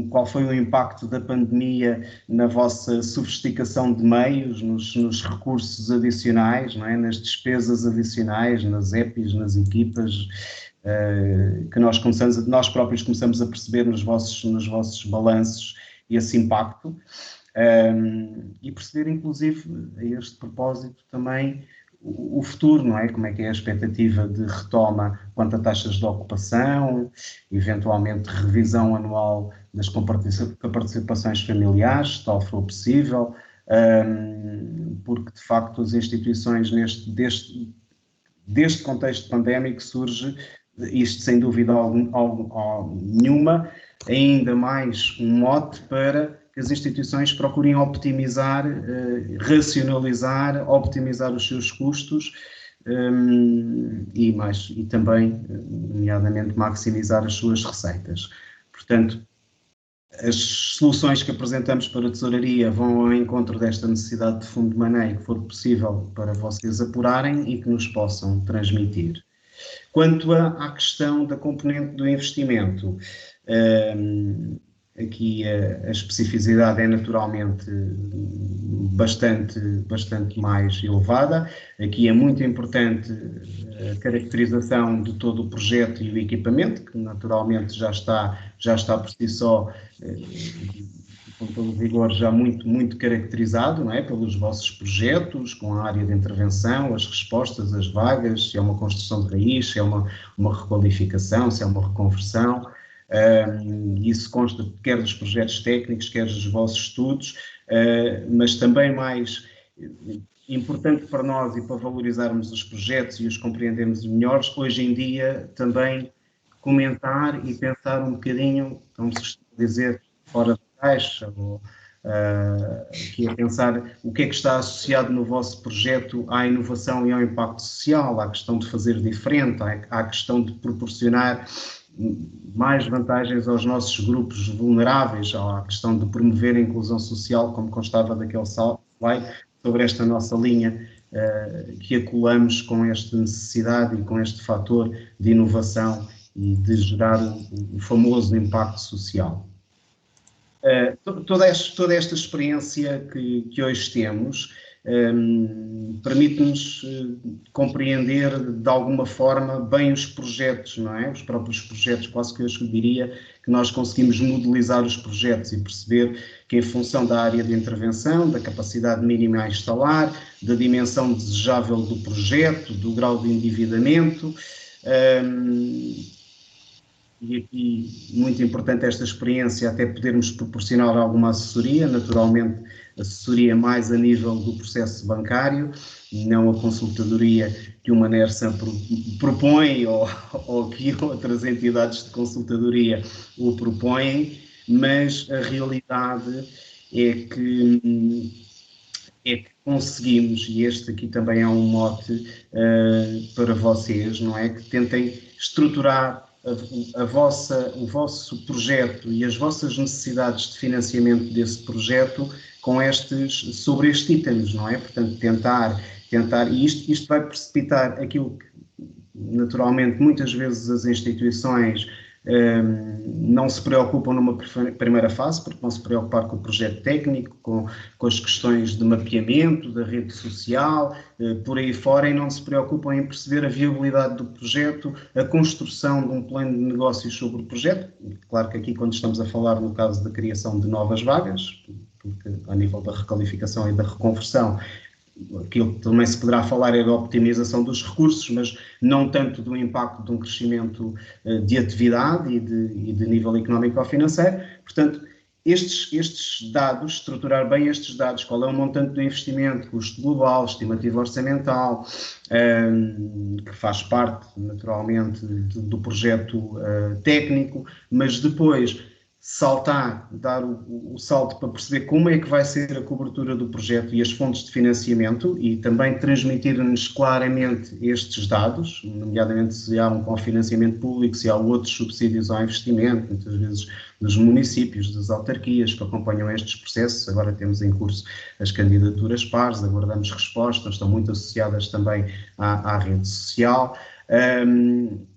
qual foi o impacto da pandemia na vossa sofisticação de meios, nos recursos adicionais, não é? Nas despesas adicionais, nas EPIs, nas equipas, que nós próprios começamos a perceber nos vossos balanços esse impacto, e perceber, inclusive, a este propósito também, o futuro, não é? Como é que é a expectativa de retoma quanto a taxas de ocupação, eventualmente revisão anual das participações familiares, se tal for possível, porque de facto as instituições deste contexto pandémico surge, isto sem dúvida nenhuma, ainda mais um mote para que as instituições procurem optimizar, racionalizar, optimizar os seus custos e também, nomeadamente, maximizar as suas receitas. Portanto, as soluções que apresentamos para a tesouraria vão ao encontro desta necessidade de fundo de maneio que for possível para vocês apurarem e que nos possam transmitir. Quanto à questão da componente do investimento, aqui a especificidade é naturalmente bastante mais elevada. Aqui é muito importante a caracterização de todo o projeto e o equipamento, que naturalmente já está por si só, com todo o rigor, já muito caracterizado, não é? Pelos vossos projetos, com a área de intervenção, as respostas, as vagas, se é uma construção de raiz, se é uma requalificação, se é uma reconversão. Isso consta quer dos projetos técnicos, quer dos vossos estudos, mas também mais importante para nós e para valorizarmos os projetos e os compreendermos melhores, hoje em dia também comentar e pensar um bocadinho, como se costuma dizer, fora da caixa, ou que é pensar o que é que está associado no vosso projeto à inovação e ao impacto social, à questão de fazer diferente, à questão de proporcionar mais vantagens aos nossos grupos vulneráveis, à questão de promover a inclusão social, como constava daquele slide, sobre esta nossa linha que acolamos com esta necessidade e com este fator de inovação e de gerar o famoso impacto social. Toda esta experiência que hoje temos permite-nos compreender de alguma forma bem os projetos, não é? Os próprios projetos, quase que eu diria que nós conseguimos modelizar os projetos e perceber que em função da área de intervenção, da capacidade mínima a instalar, da dimensão desejável do projeto, do grau de endividamento, e aqui muito importante esta experiência, até podermos proporcionar alguma assessoria, naturalmente assessoria mais a nível do processo bancário, não a consultadoria que o Manersan propõe ou que outras entidades de consultadoria o propõem, mas a realidade é que conseguimos, e este aqui também é um mote para vocês, não é? Que tentem estruturar o vosso projeto e as vossas necessidades de financiamento desse projeto sobre estes itens, não é? Portanto, tentar, e isto vai precipitar aquilo que, naturalmente, muitas vezes as instituições não se preocupam numa primeira fase, porque vão se preocupar com o projeto técnico, com as questões de mapeamento, da rede social, por aí fora, e não se preocupam em perceber a viabilidade do projeto, a construção de um plano de negócios sobre o projeto. Claro que aqui, quando estamos a falar no caso da criação de novas vagas, porque a nível da requalificação e da reconversão, aquilo que também se poderá falar é da optimização dos recursos, mas não tanto do impacto de um crescimento de atividade e de nível económico ou financeiro. Portanto, estes dados, estruturar bem estes dados, qual é o montante do investimento, custo global, estimativa orçamental, que faz parte, naturalmente, do projeto técnico, mas depois dar o salto para perceber como é que vai ser a cobertura do projeto e as fontes de financiamento, e também transmitir-nos claramente estes dados, nomeadamente se há um cofinanciamento público, se há outros subsídios ao investimento, muitas vezes dos municípios, das autarquias que acompanham estes processos. Agora temos em curso as candidaturas pares, aguardamos respostas, estão muito associadas também à rede social.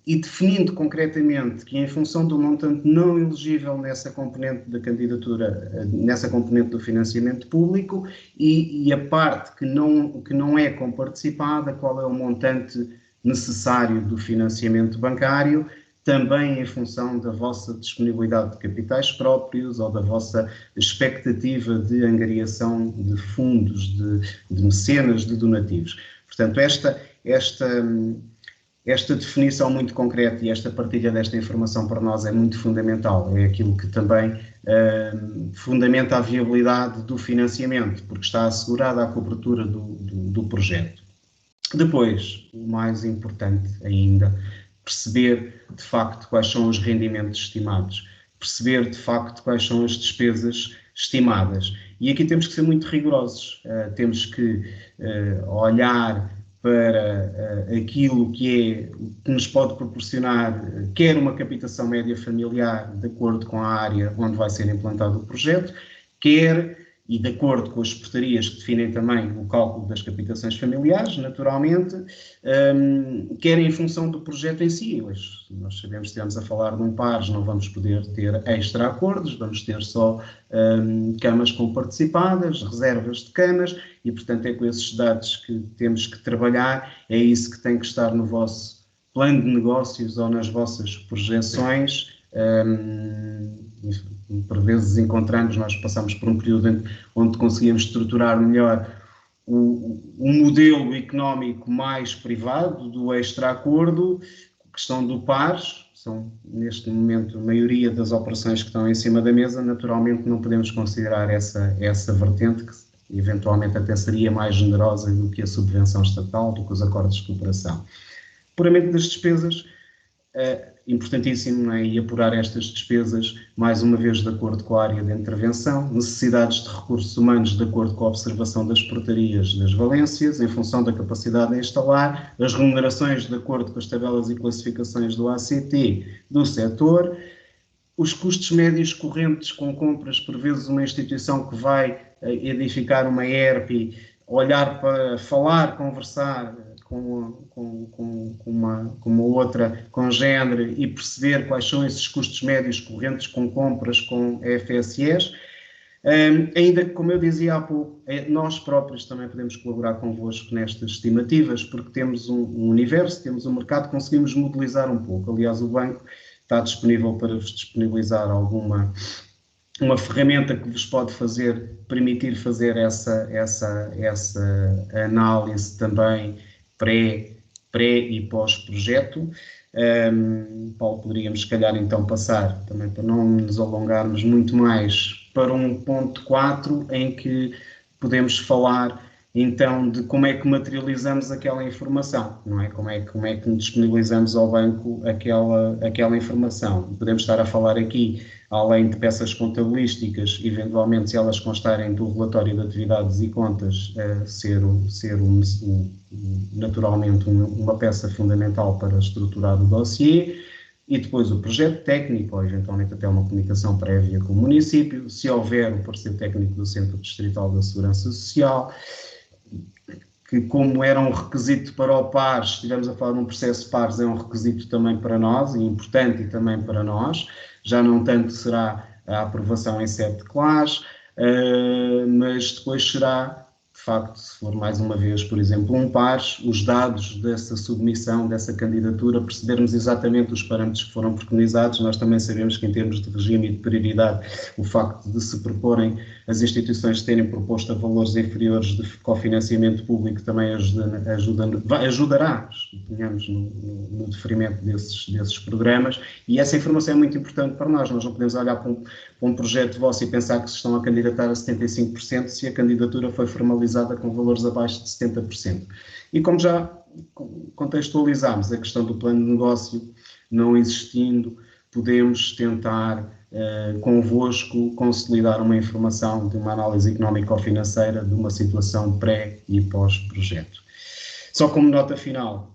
E definindo concretamente que, em função do montante não elegível nessa componente da candidatura, nessa componente do financiamento público, e a parte que não é comparticipada, qual é o montante necessário do financiamento bancário, também em função da vossa disponibilidade de capitais próprios ou da vossa expectativa de angariação de fundos, de mecenas, de donativos. Portanto, esta definição muito concreta e esta partilha desta informação para nós é muito fundamental, é aquilo que também fundamenta a viabilidade do financiamento, porque está assegurada a cobertura do projeto. Depois, o mais importante ainda, perceber de facto quais são os rendimentos estimados, perceber de facto quais são as despesas estimadas. E aqui temos que ser muito rigorosos, temos que olhar para aquilo que nos pode proporcionar quer uma captação média familiar de acordo com a área onde vai ser implantado o projeto, quer, e de acordo com as portarias que definem também o cálculo das captações familiares, naturalmente, quer em função do projeto em si. Nós sabemos que estivemos a falar de um pares, não vamos poder ter extra acordos, vamos ter só camas comparticipadas, reservas de camas, e portanto é com esses dados que temos que trabalhar, é isso que tem que estar no vosso plano de negócios ou nas vossas projeções. Por vezes nós passamos por um período onde conseguimos estruturar melhor o modelo económico mais privado do extra-acordo, questão do pares, são neste momento a maioria das operações que estão em cima da mesa, naturalmente não podemos considerar essa vertente, que eventualmente até seria mais generosa do que a subvenção estatal, do que os acordos de cooperação. Puramente das despesas, importantíssimo, não é? E apurar estas despesas, mais uma vez, de acordo com a área de intervenção, necessidades de recursos humanos de acordo com a observação das portarias das valências, em função da capacidade de instalar, as remunerações de acordo com as tabelas e classificações do ACT do setor, os custos médios correntes com compras, por vezes uma instituição que vai edificar uma ERP, olhar para falar, conversar com uma outra congénere e perceber quais são esses custos médios correntes com compras com FSEs. Ainda que, como eu dizia há pouco, nós próprios também podemos colaborar convosco nestas estimativas, porque temos um universo, temos um mercado, conseguimos modelizar um pouco. Aliás, o banco está disponível para vos disponibilizar uma ferramenta que vos pode permitir fazer essa análise também pré e pós-projeto. Paulo, poderíamos, se calhar, então passar, também para não nos alongarmos muito mais, para um ponto 4, em que podemos falar então de como é que materializamos aquela informação, não é? Como é que disponibilizamos ao banco aquela informação. Podemos estar a falar aqui, além de peças contabilísticas, eventualmente, se elas constarem do relatório de atividades e contas, naturalmente uma peça fundamental para estruturar o dossiê, e depois o projeto técnico, ou eventualmente até uma comunicação prévia com o município, se houver o parecer técnico do Centro Distrital da Segurança Social, que, como era um requisito para o PARS, estivemos a falar de um processo PARS, é um requisito também para nós, e importante e também para nós, já não tanto será a aprovação em sede de classe, mas depois será, de facto, se for mais uma vez, por exemplo, um PARS, os dados dessa submissão, dessa candidatura, percebermos exatamente os parâmetros que foram preconizados. Nós também sabemos que, em termos de regime e de prioridade, o facto de se proporem as instituições terem proposto a valores inferiores de cofinanciamento público também ajudará, digamos, no deferimento desses programas, e essa informação é muito importante para nós. Nós não podemos olhar para um projeto vosso e pensar que se estão a candidatar a 75% se a candidatura foi formalizada com valores abaixo de 70%. E como já contextualizámos a questão do plano de negócio não existindo, podemos tentar convosco consolidar uma informação de uma análise económico-financeira de uma situação pré e pós-projeto. Só como nota final,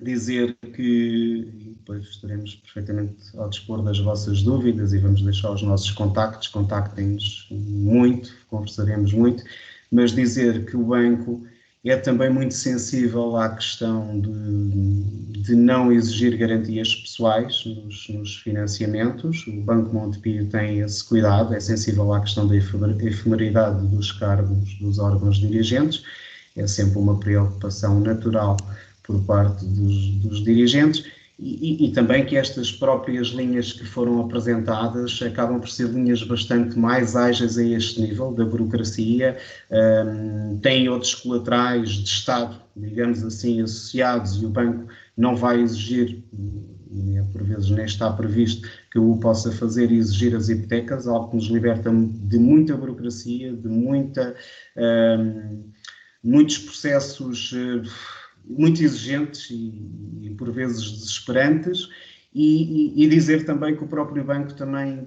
dizer que, e depois estaremos perfeitamente ao dispor das vossas dúvidas e vamos deixar os nossos contactos, contactem-nos muito, conversaremos muito, mas dizer que o banco é também muito sensível à questão de não exigir garantias pessoais nos financiamentos. O Banco Montepio tem esse cuidado, é sensível à questão da efemeridade dos cargos dos órgãos dirigentes, é sempre uma preocupação natural por parte dos dirigentes, e também que estas próprias linhas que foram apresentadas acabam por ser linhas bastante mais ágeis a este nível da burocracia, têm outros colaterais de Estado, digamos assim, associados, e o banco não vai exigir, e por vezes nem está previsto que o possa fazer, e exigir as hipotecas, algo que nos liberta de muita burocracia, de muitos processos muito exigentes e por vezes desesperantes, e dizer também que o próprio banco também,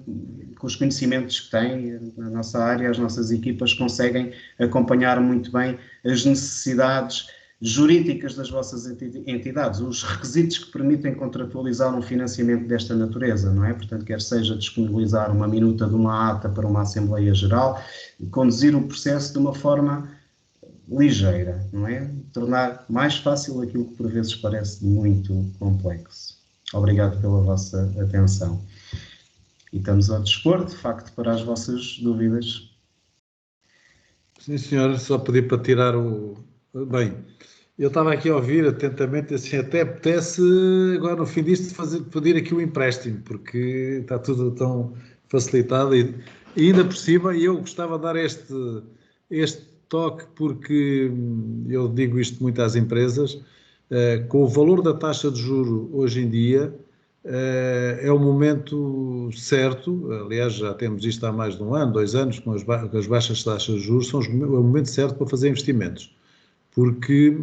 com os conhecimentos que tem na nossa área, as nossas equipas conseguem acompanhar muito bem as necessidades jurídicas das vossas entidades, os requisitos que permitem contratualizar um financiamento desta natureza, não é? Portanto, quer seja disponibilizar uma minuta de uma ata para uma Assembleia Geral, conduzir o processo de uma forma ligeira, não é? Tornar mais fácil aquilo que por vezes parece muito complexo. Obrigado pela vossa atenção. E estamos ao dispor, de facto, para as vossas dúvidas. Sim, senhor, só pedi para tirar o... Bem, eu estava aqui a ouvir atentamente, assim, até apetece, agora no fim disto, pedir aqui o empréstimo, porque está tudo tão facilitado, e ainda por cima, eu gostava de dar este toque, porque eu digo isto muito às empresas, com o valor da taxa de juro hoje em dia, é o momento certo, aliás já temos isto há mais de 1 ano, 2 anos, com as baixas taxas de juros, é o momento certo para fazer investimentos, porque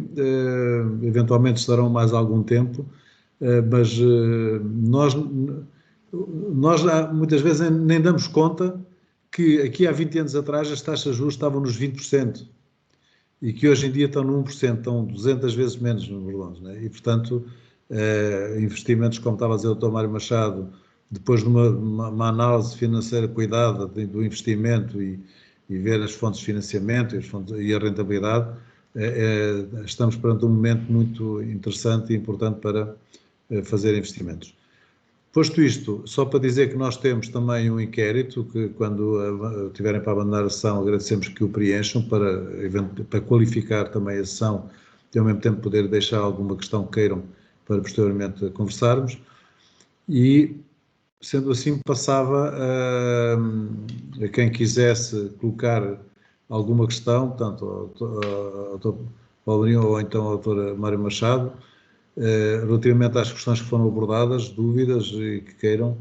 eventualmente estarão mais algum tempo, mas nós muitas vezes nem damos conta que aqui há 20 anos atrás as taxas de juros estavam nos 20% e que hoje em dia estão no 1%, estão 200 vezes menos no Berlões, né? E, portanto, investimentos, como estava a dizer o Dr. Mário Machado, depois de uma análise financeira cuidada do investimento e ver as fontes de financiamento e a rentabilidade, estamos perante um momento muito interessante e importante para fazer investimentos. Posto isto, só para dizer que nós temos também um inquérito, que quando tiverem para abandonar a sessão, agradecemos que o preencham para qualificar também a sessão e ao mesmo tempo poder deixar alguma questão que queiram para posteriormente conversarmos. E, sendo assim, passava a quem quisesse colocar alguma questão, tanto ao Dr. Paulinho ou então ao Dr. Mário Machado, Relativamente às questões que foram abordadas, dúvidas e que queiram,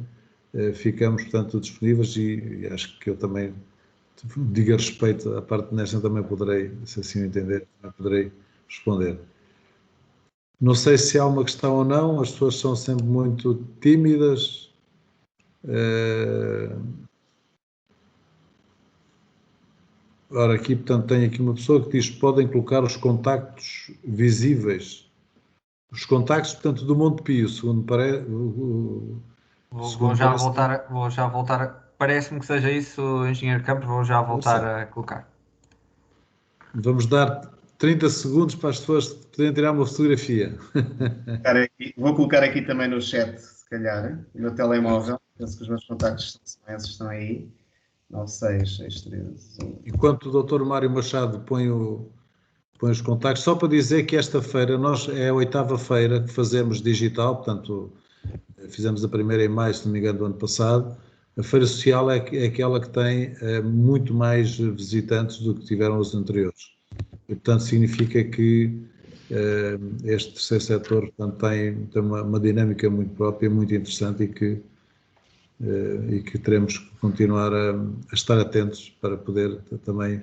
ficamos, portanto, disponíveis e acho que eu também, diga respeito à parte nesta, também poderei, se assim o entender, também poderei responder. Não sei se há uma questão ou não, as pessoas são sempre muito tímidas. Ora, aqui, portanto, tenho aqui uma pessoa que diz que podem colocar os contactos visíveis. Os contactos, portanto, do Monte Pio, segundo parece... Vou já voltar. Parece-me que seja isso, Engenheiro Campos, vou já voltar a colocar. Vamos dar 30 segundos para as pessoas poderem tirar uma fotografia. Vou colocar aqui também no chat, se calhar, no telemóvel. Penso que os meus contactos são esses, estão aí. 96613. Enquanto o Dr. Mário Machado põe os contactos, só para dizer que esta feira, é a 8ª feira que fazemos digital, portanto, fizemos a primeira em maio, se não me engano, do ano passado. A feira social é aquela que tem muito mais visitantes do que tiveram os anteriores. E, portanto, significa que este terceiro setor, portanto, tem uma dinâmica muito própria, muito interessante e que teremos que continuar a estar atentos para poder também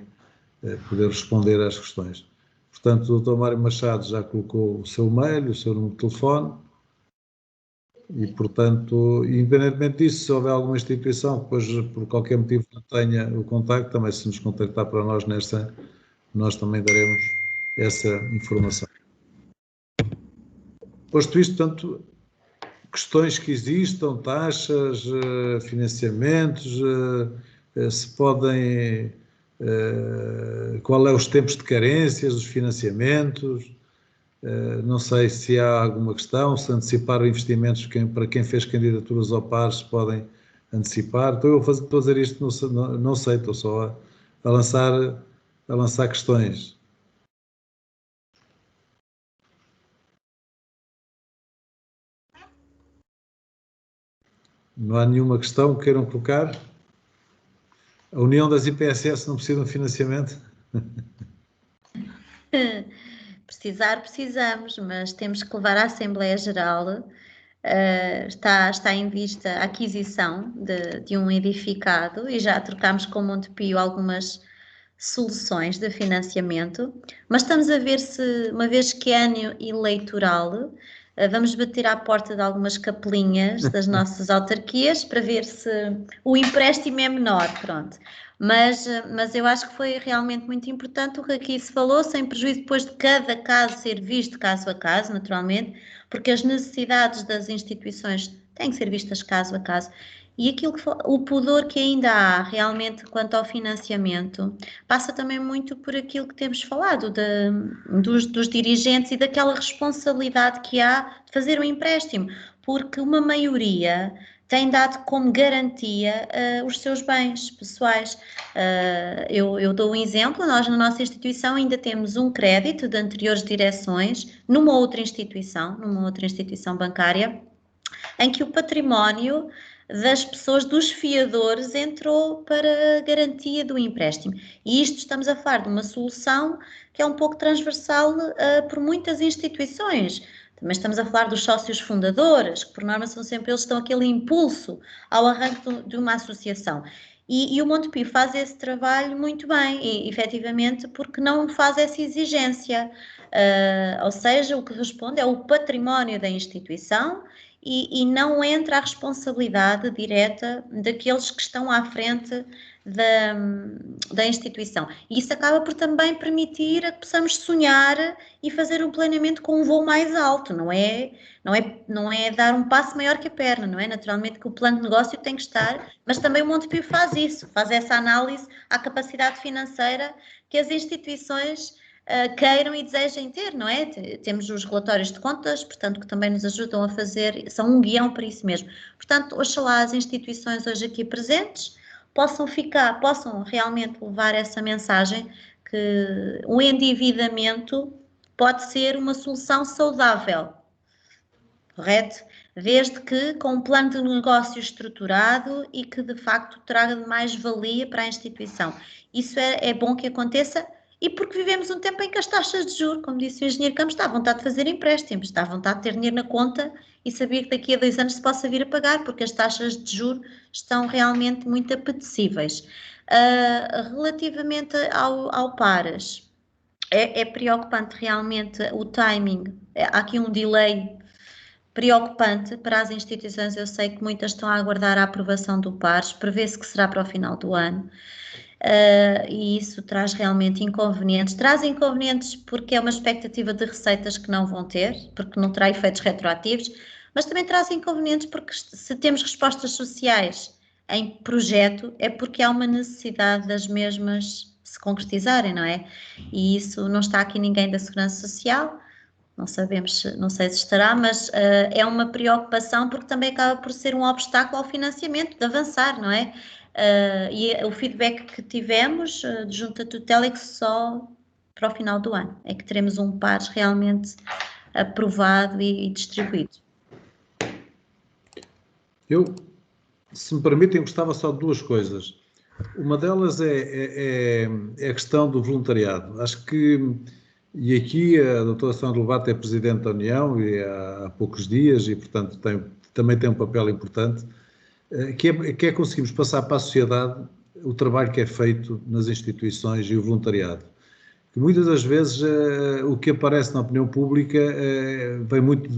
poder responder às questões. Portanto, o Dr. Mário Machado já colocou o seu mail, o seu número de telefone e, portanto, independentemente disso, se houver alguma instituição que depois, por qualquer motivo, não tenha o contacto, também se nos contactar para nós nós também daremos essa informação. Posto isto, portanto, questões que existam, taxas, financiamentos, se podem, qual é os tempos de carências dos financiamentos, não sei se há alguma questão, se antecipar investimentos para quem fez candidaturas ao PARS podem antecipar. Estou eu a fazer isto, não sei, estou só a lançar questões. Não há nenhuma questão que queiram colocar? A União das IPSS não precisa de financiamento? Precisamos, mas temos que levar à Assembleia Geral. Está em vista a aquisição de um edificado e já trocámos com o Monte Pio algumas soluções de financiamento, mas estamos a ver se, uma vez que é ano eleitoral, vamos bater à porta de algumas capelinhas das nossas autarquias para ver se o empréstimo é menor, pronto. Mas eu acho que foi realmente muito importante o que aqui se falou, sem prejuízo depois de cada caso ser visto caso a caso, naturalmente, porque as necessidades das instituições têm que ser vistas caso a caso. E o pudor que ainda há realmente quanto ao financiamento passa também muito por aquilo que temos falado dos dirigentes e daquela responsabilidade que há de fazer o empréstimo, porque uma maioria tem dado como garantia os seus bens pessoais. Eu dou um exemplo, nós na nossa instituição ainda temos um crédito de anteriores direções numa outra instituição bancária, em que o património das pessoas, dos fiadores, entrou para a garantia do empréstimo. E isto estamos a falar de uma solução que é um pouco transversal por muitas instituições. Também estamos a falar dos sócios fundadores, que por norma são sempre eles que dão aquele impulso ao arranque de uma associação. E o Monte Pio faz esse trabalho muito bem, e efetivamente, porque não faz essa exigência. Ou seja, o que responde é o património da instituição e não entra a responsabilidade direta daqueles que estão à frente da instituição. E isso acaba por também permitir que possamos sonhar e fazer um planeamento com um voo mais alto, não é dar um passo maior que a perna, não é? Naturalmente que o plano de negócio tem que estar, mas também o Monte Pio faz isso, faz essa análise à capacidade financeira que as instituições queiram e desejem ter, não é? Temos os relatórios de contas, portanto, que também nos ajudam a fazer, são um guião para isso mesmo. Portanto, oxalá as instituições hoje aqui presentes possam realmente levar essa mensagem que o endividamento pode ser uma solução saudável, correto? Desde que com um plano de negócio estruturado e que de facto traga mais valia para a instituição. Isso é bom que aconteça e porque vivemos um tempo em que as taxas de juros, como disse o engenheiro Campos, está à vontade de fazer empréstimos, está à vontade de ter dinheiro na conta e saber que daqui a 2 anos se possa vir a pagar, porque as taxas de juros estão realmente muito apetecíveis. Relativamente ao PARAS, é preocupante realmente o timing, há aqui um delay preocupante para as instituições. Eu sei que muitas estão a aguardar a aprovação do PARS, prevê-se que será para o final do ano. E isso traz realmente inconvenientes. Traz inconvenientes porque é uma expectativa de receitas que não vão ter, porque não terá efeitos retroativos, mas também traz inconvenientes porque se temos respostas sociais em projeto é porque há uma necessidade das mesmas se concretizarem, não é? E isso não está aqui ninguém da Segurança Social, não sabemos, não sei se estará, mas é uma preocupação porque também acaba por ser um obstáculo ao financiamento, de avançar, não é? E o feedback que tivemos de junta de tutela é que só para o final do ano é que teremos um PARS realmente aprovado e distribuído. Eu, se me permitem, gostava só de 2 coisas. Uma delas é a questão do voluntariado. Acho que, e aqui a doutora Sandra Lobato é Presidente da União e há poucos dias e, portanto, também tem um papel importante, que é conseguirmos passar para a sociedade o trabalho que é feito nas instituições e o voluntariado. Que muitas das vezes o que aparece na opinião pública vem muito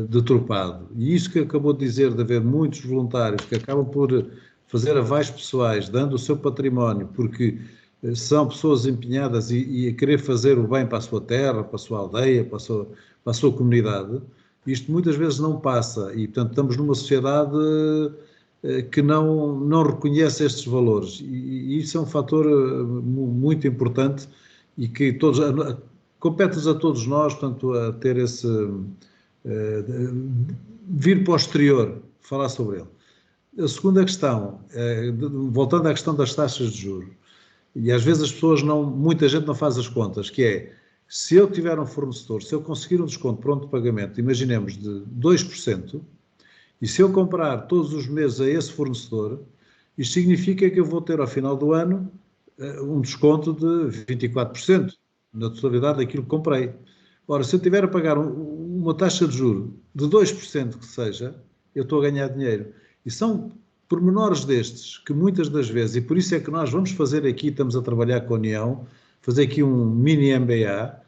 deturpado. E isso que acabou de dizer, de haver muitos voluntários que acabam por fazer avais pessoais, dando o seu património, porque são pessoas empenhadas e a querer fazer o bem para a sua terra, para a sua aldeia, para a sua comunidade, isto muitas vezes não passa e, portanto, estamos numa sociedade que não reconhece estes valores e isso é um fator muito importante e que compete-nos a todos nós, portanto, a ter esse vir para o exterior, falar sobre ele. A segunda questão, voltando à questão das taxas de juros, e às vezes as pessoas muita gente não faz as contas, que é, se eu tiver um fornecedor, se eu conseguir um desconto pronto de pagamento, imaginemos de 2%, e se eu comprar todos os meses a esse fornecedor, isto significa que eu vou ter ao final do ano um desconto de 24% na totalidade daquilo que comprei. Ora, se eu tiver a pagar uma taxa de juros de 2% que seja, eu estou a ganhar dinheiro. E são pormenores destes que muitas das vezes, e por isso é que nós vamos fazer aqui, estamos a trabalhar com a União, fazer aqui um mini MBA,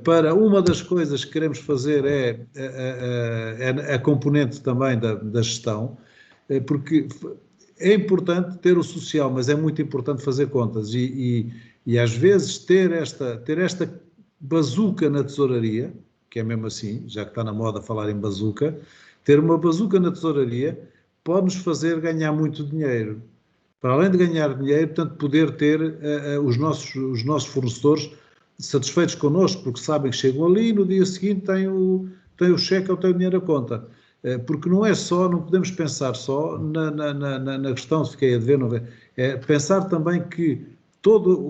para uma das coisas que queremos fazer é a componente também da gestão, porque é importante ter o social, mas é muito importante fazer contas e às vezes ter esta bazuca na tesouraria, que é mesmo assim, já que está na moda falar em bazuca, ter uma bazuca na tesouraria pode-nos fazer ganhar muito dinheiro. Para além de ganhar dinheiro, portanto, poder ter os nossos fornecedores satisfeitos connosco, porque sabem que chegam ali e no dia seguinte têm o cheque ou têm o dinheiro à conta. Porque não podemos pensar só na questão de fiquei a dever, não ver. É pensar também que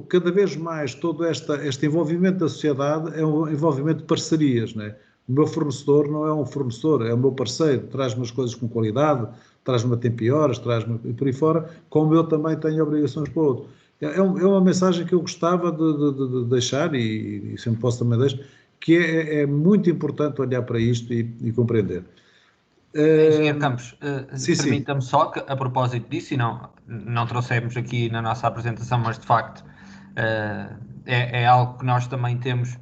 cada vez mais todo este envolvimento da sociedade é um envolvimento de parcerias, não é? O meu fornecedor não é um fornecedor, é o meu parceiro, traz-me as coisas com qualidade, traz-me a tempo e horas, traz-me por aí fora, como eu também tenho obrigações para o outro. É uma mensagem que eu gostava de deixar, e sempre posso também deixar, que é muito importante olhar para isto e compreender. Engenheiro Campos, permita-me só que a propósito disso, e não trouxemos aqui na nossa apresentação, mas de facto é algo que nós também temos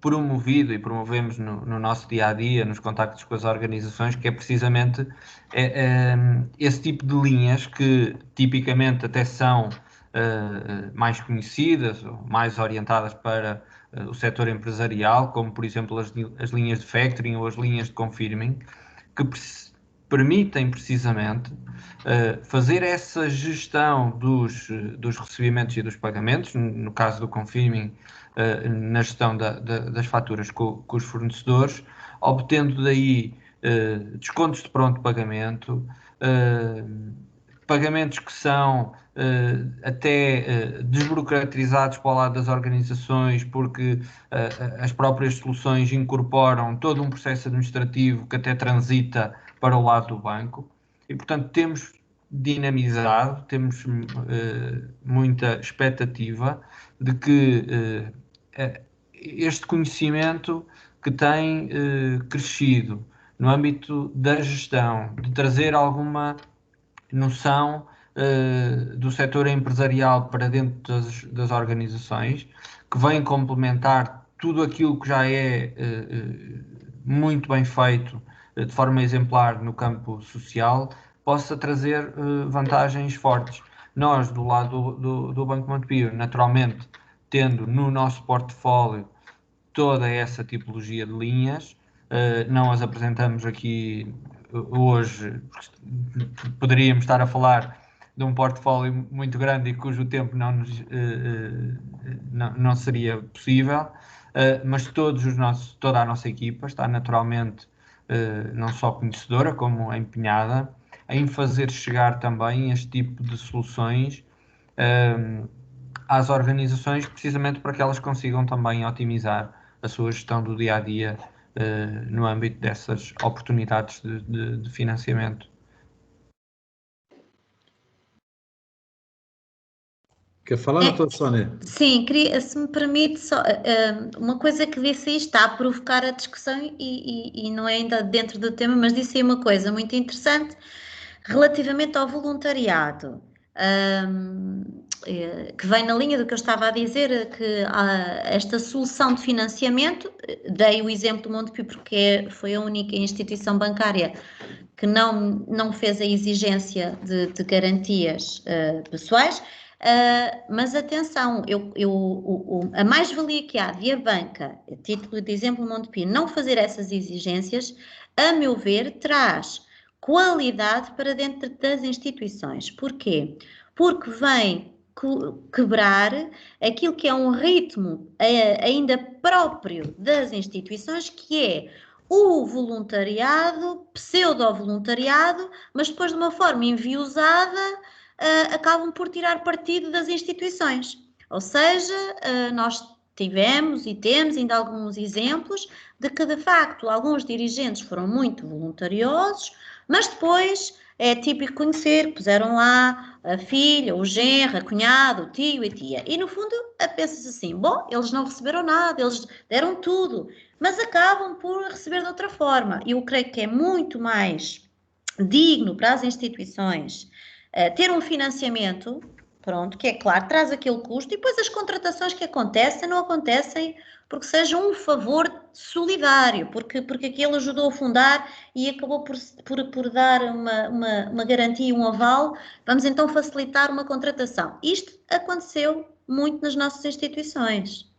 promovido e promovemos no nosso dia-a-dia, nos contactos com as organizações, que é precisamente esse tipo de linhas que tipicamente até são mais conhecidas ou mais orientadas para o setor empresarial, como por exemplo as linhas de factoring ou as linhas de confirming, que permitem precisamente fazer essa gestão dos recebimentos e dos pagamentos, no caso do confirming, na gestão das faturas com os fornecedores, obtendo daí descontos de pronto pagamento, pagamentos que são até desburocratizados para o lado das organizações, porque as próprias soluções incorporam todo um processo administrativo que até transita para o lado do banco. E, portanto, temos dinamizado, temos muita expectativa de que este conhecimento que tem crescido no âmbito da gestão, de trazer alguma noção do setor empresarial para dentro das organizações, que vem complementar tudo aquilo que já é muito bem feito de forma exemplar no campo social, possa trazer vantagens fortes. Nós, do lado do Banco Montepio, naturalmente, tendo no nosso portfólio toda essa tipologia de linhas, não as apresentamos aqui hoje, poderíamos estar a falar de um portfólio muito grande e cujo tempo não seria possível, mas toda a nossa equipa está naturalmente não só conhecedora, como empenhada em fazer chegar também este tipo de soluções às organizações, precisamente para que elas consigam também otimizar a sua gestão do dia-a-dia no âmbito dessas oportunidades de financiamento. Quer falar, doutora Sónia? Sim, se me permite, só, uma coisa que disse aí está a provocar a discussão e não é ainda dentro do tema, mas disse aí uma coisa muito interessante relativamente ao voluntariado, que vem na linha do que eu estava a dizer, que esta solução de financiamento, dei o exemplo do Montepio porque foi a única instituição bancária que não fez a exigência de garantias pessoais. Mas atenção, a mais-valia que há de a banca, a título de exemplo Montepio, não fazer essas exigências, a meu ver, traz qualidade para dentro das instituições. Porquê? Porque vem quebrar aquilo que é um ritmo ainda próprio das instituições, que é o voluntariado, pseudo-voluntariado, mas depois de uma forma enviosada, acabam por tirar partido das instituições. Ou seja, nós tivemos e temos ainda alguns exemplos de que, de facto, alguns dirigentes foram muito voluntariosos, mas depois é típico conhecer, puseram lá a filha, o genro, a cunhada, o tio e a tia. E, no fundo, pensa-se assim, bom, eles não receberam nada, eles deram tudo, mas acabam por receber de outra forma. Eu creio que é muito mais digno para as instituições ter um financiamento, pronto, que é claro, traz aquele custo, e depois as contratações que acontecem, não acontecem porque seja um favor solidário, porque aquele ajudou a fundar e acabou por dar uma garantia, um aval, vamos então facilitar uma contratação. Isto aconteceu muito nas nossas instituições.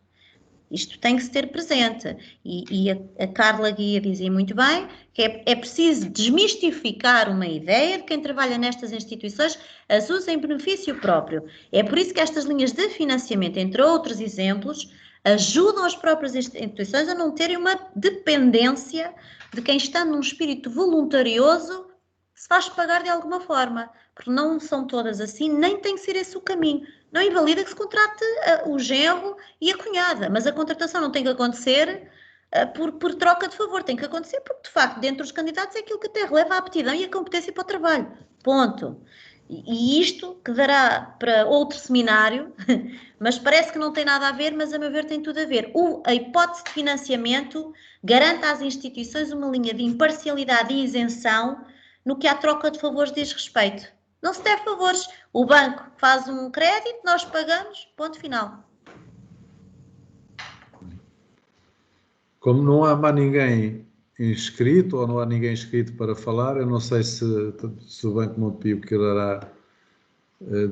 Isto tem que se ter presente. E a Carla Guia dizia muito bem que é preciso desmistificar uma ideia de quem trabalha nestas instituições, as usa em benefício próprio. É por isso que estas linhas de financiamento, entre outros exemplos, ajudam as próprias instituições a não terem uma dependência de quem está num espírito voluntarioso se faz pagar de alguma forma. Porque não são todas assim, nem tem que ser esse o caminho. Não invalida que se contrate o genro e a cunhada, mas a contratação não tem que acontecer por troca de favor, tem que acontecer porque, de facto, dentro dos candidatos é aquilo que até releva a aptidão e a competência para o trabalho. Ponto. E isto que dará para outro seminário, mas parece que não tem nada a ver, mas a meu ver tem tudo a ver. A hipótese de financiamento garante às instituições uma linha de imparcialidade e isenção no que à troca de favores diz respeito. Não se deve favores. O banco faz um crédito, nós pagamos, ponto final. Como não há mais ninguém inscrito, ou não há ninguém inscrito para falar, eu não sei se o Banco Montepio quererá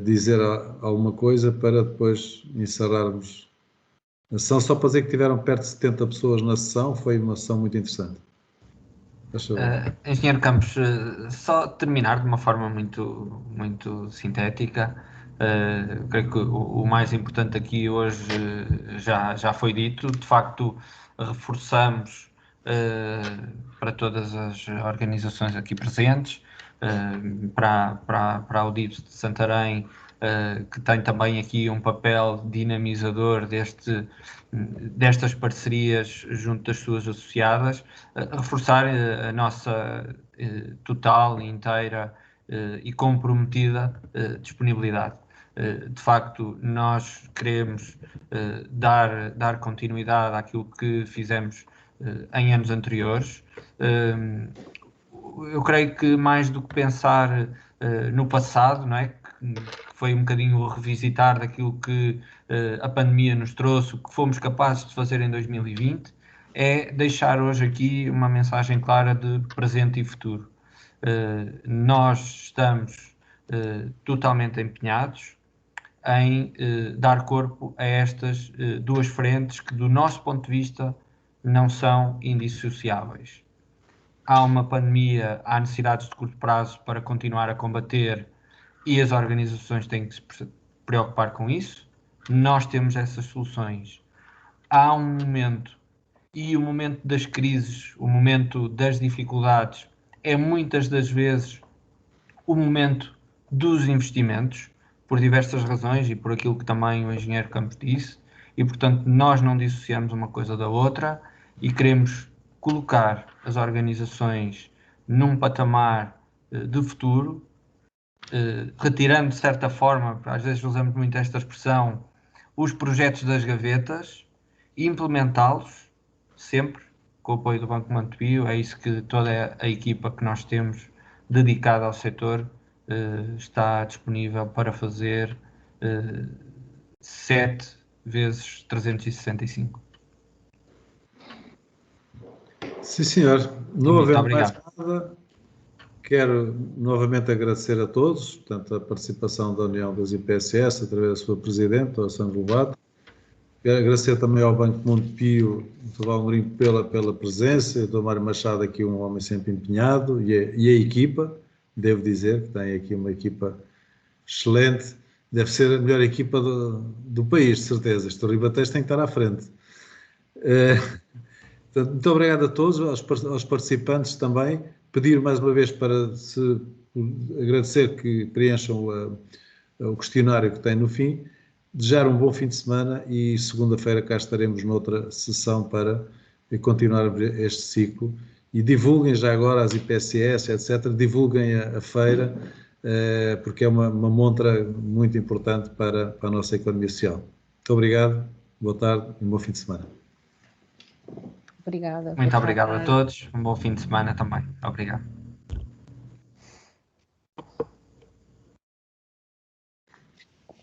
dizer alguma coisa para depois encerrarmos a sessão. Só para dizer que tiveram perto de 70 pessoas na sessão, foi uma sessão muito interessante. Engenheiro Campos, só terminar de uma forma muito, muito sintética. Creio que o mais importante aqui hoje já foi dito. De facto, reforçamos para todas as organizações aqui presentes, para a UDIPS de Santarém, que tem também aqui um papel dinamizador destas parcerias junto das suas associadas, reforçar a nossa total e inteira e comprometida disponibilidade. De facto, nós queremos dar continuidade àquilo que fizemos em anos anteriores. Eu creio que mais do que pensar no passado, não é? Que foi um bocadinho o revisitar daquilo que a pandemia nos trouxe, o que fomos capazes de fazer em 2020, é deixar hoje aqui uma mensagem clara de presente e futuro. Nós estamos totalmente empenhados em dar corpo a estas duas frentes que, do nosso ponto de vista, não são indissociáveis. Há uma pandemia, há necessidades de curto prazo para continuar a combater e as organizações têm que se preocupar com isso. Nós temos essas soluções. Há um momento, e o momento das crises, o momento das dificuldades, é muitas das vezes o momento dos investimentos, por diversas razões e por aquilo que também o engenheiro Campos disse, e portanto nós não dissociamos uma coisa da outra e queremos colocar as organizações num patamar de futuro, retirando de certa forma, às vezes usamos muito esta expressão, os projetos das gavetas e implementá-los sempre com o apoio do Banco Montepio. É isso que toda a equipa que nós temos dedicada ao setor está disponível para fazer 7 vezes 365. Sim, senhor. Não Muito havendo mais obrigado. nada, quero novamente agradecer a todos, portanto, a participação da União das IPSS, através da sua Presidente, a Sandra Lobato. Quero agradecer também ao Banco Montepio, do Valmeirim, pela presença, do Mário Machado, aqui um homem sempre empenhado, e a equipa, devo dizer, que tem aqui uma equipa excelente, deve ser a melhor equipa do país, de certeza. Este Ribatejo tem que estar à frente. Portanto, muito obrigado a todos, aos participantes também. Pedir mais uma vez para se agradecer que preencham o questionário que tem no fim. Desejar um bom fim de semana e segunda-feira cá estaremos noutra sessão para continuar este ciclo. E divulguem já agora as IPSS, etc. Divulguem a feira, porque é uma montra muito importante para a nossa economia social. Muito obrigado, boa tarde e um bom fim de semana. Obrigada. Muito obrigado a todos. Um bom fim de semana também. Obrigado.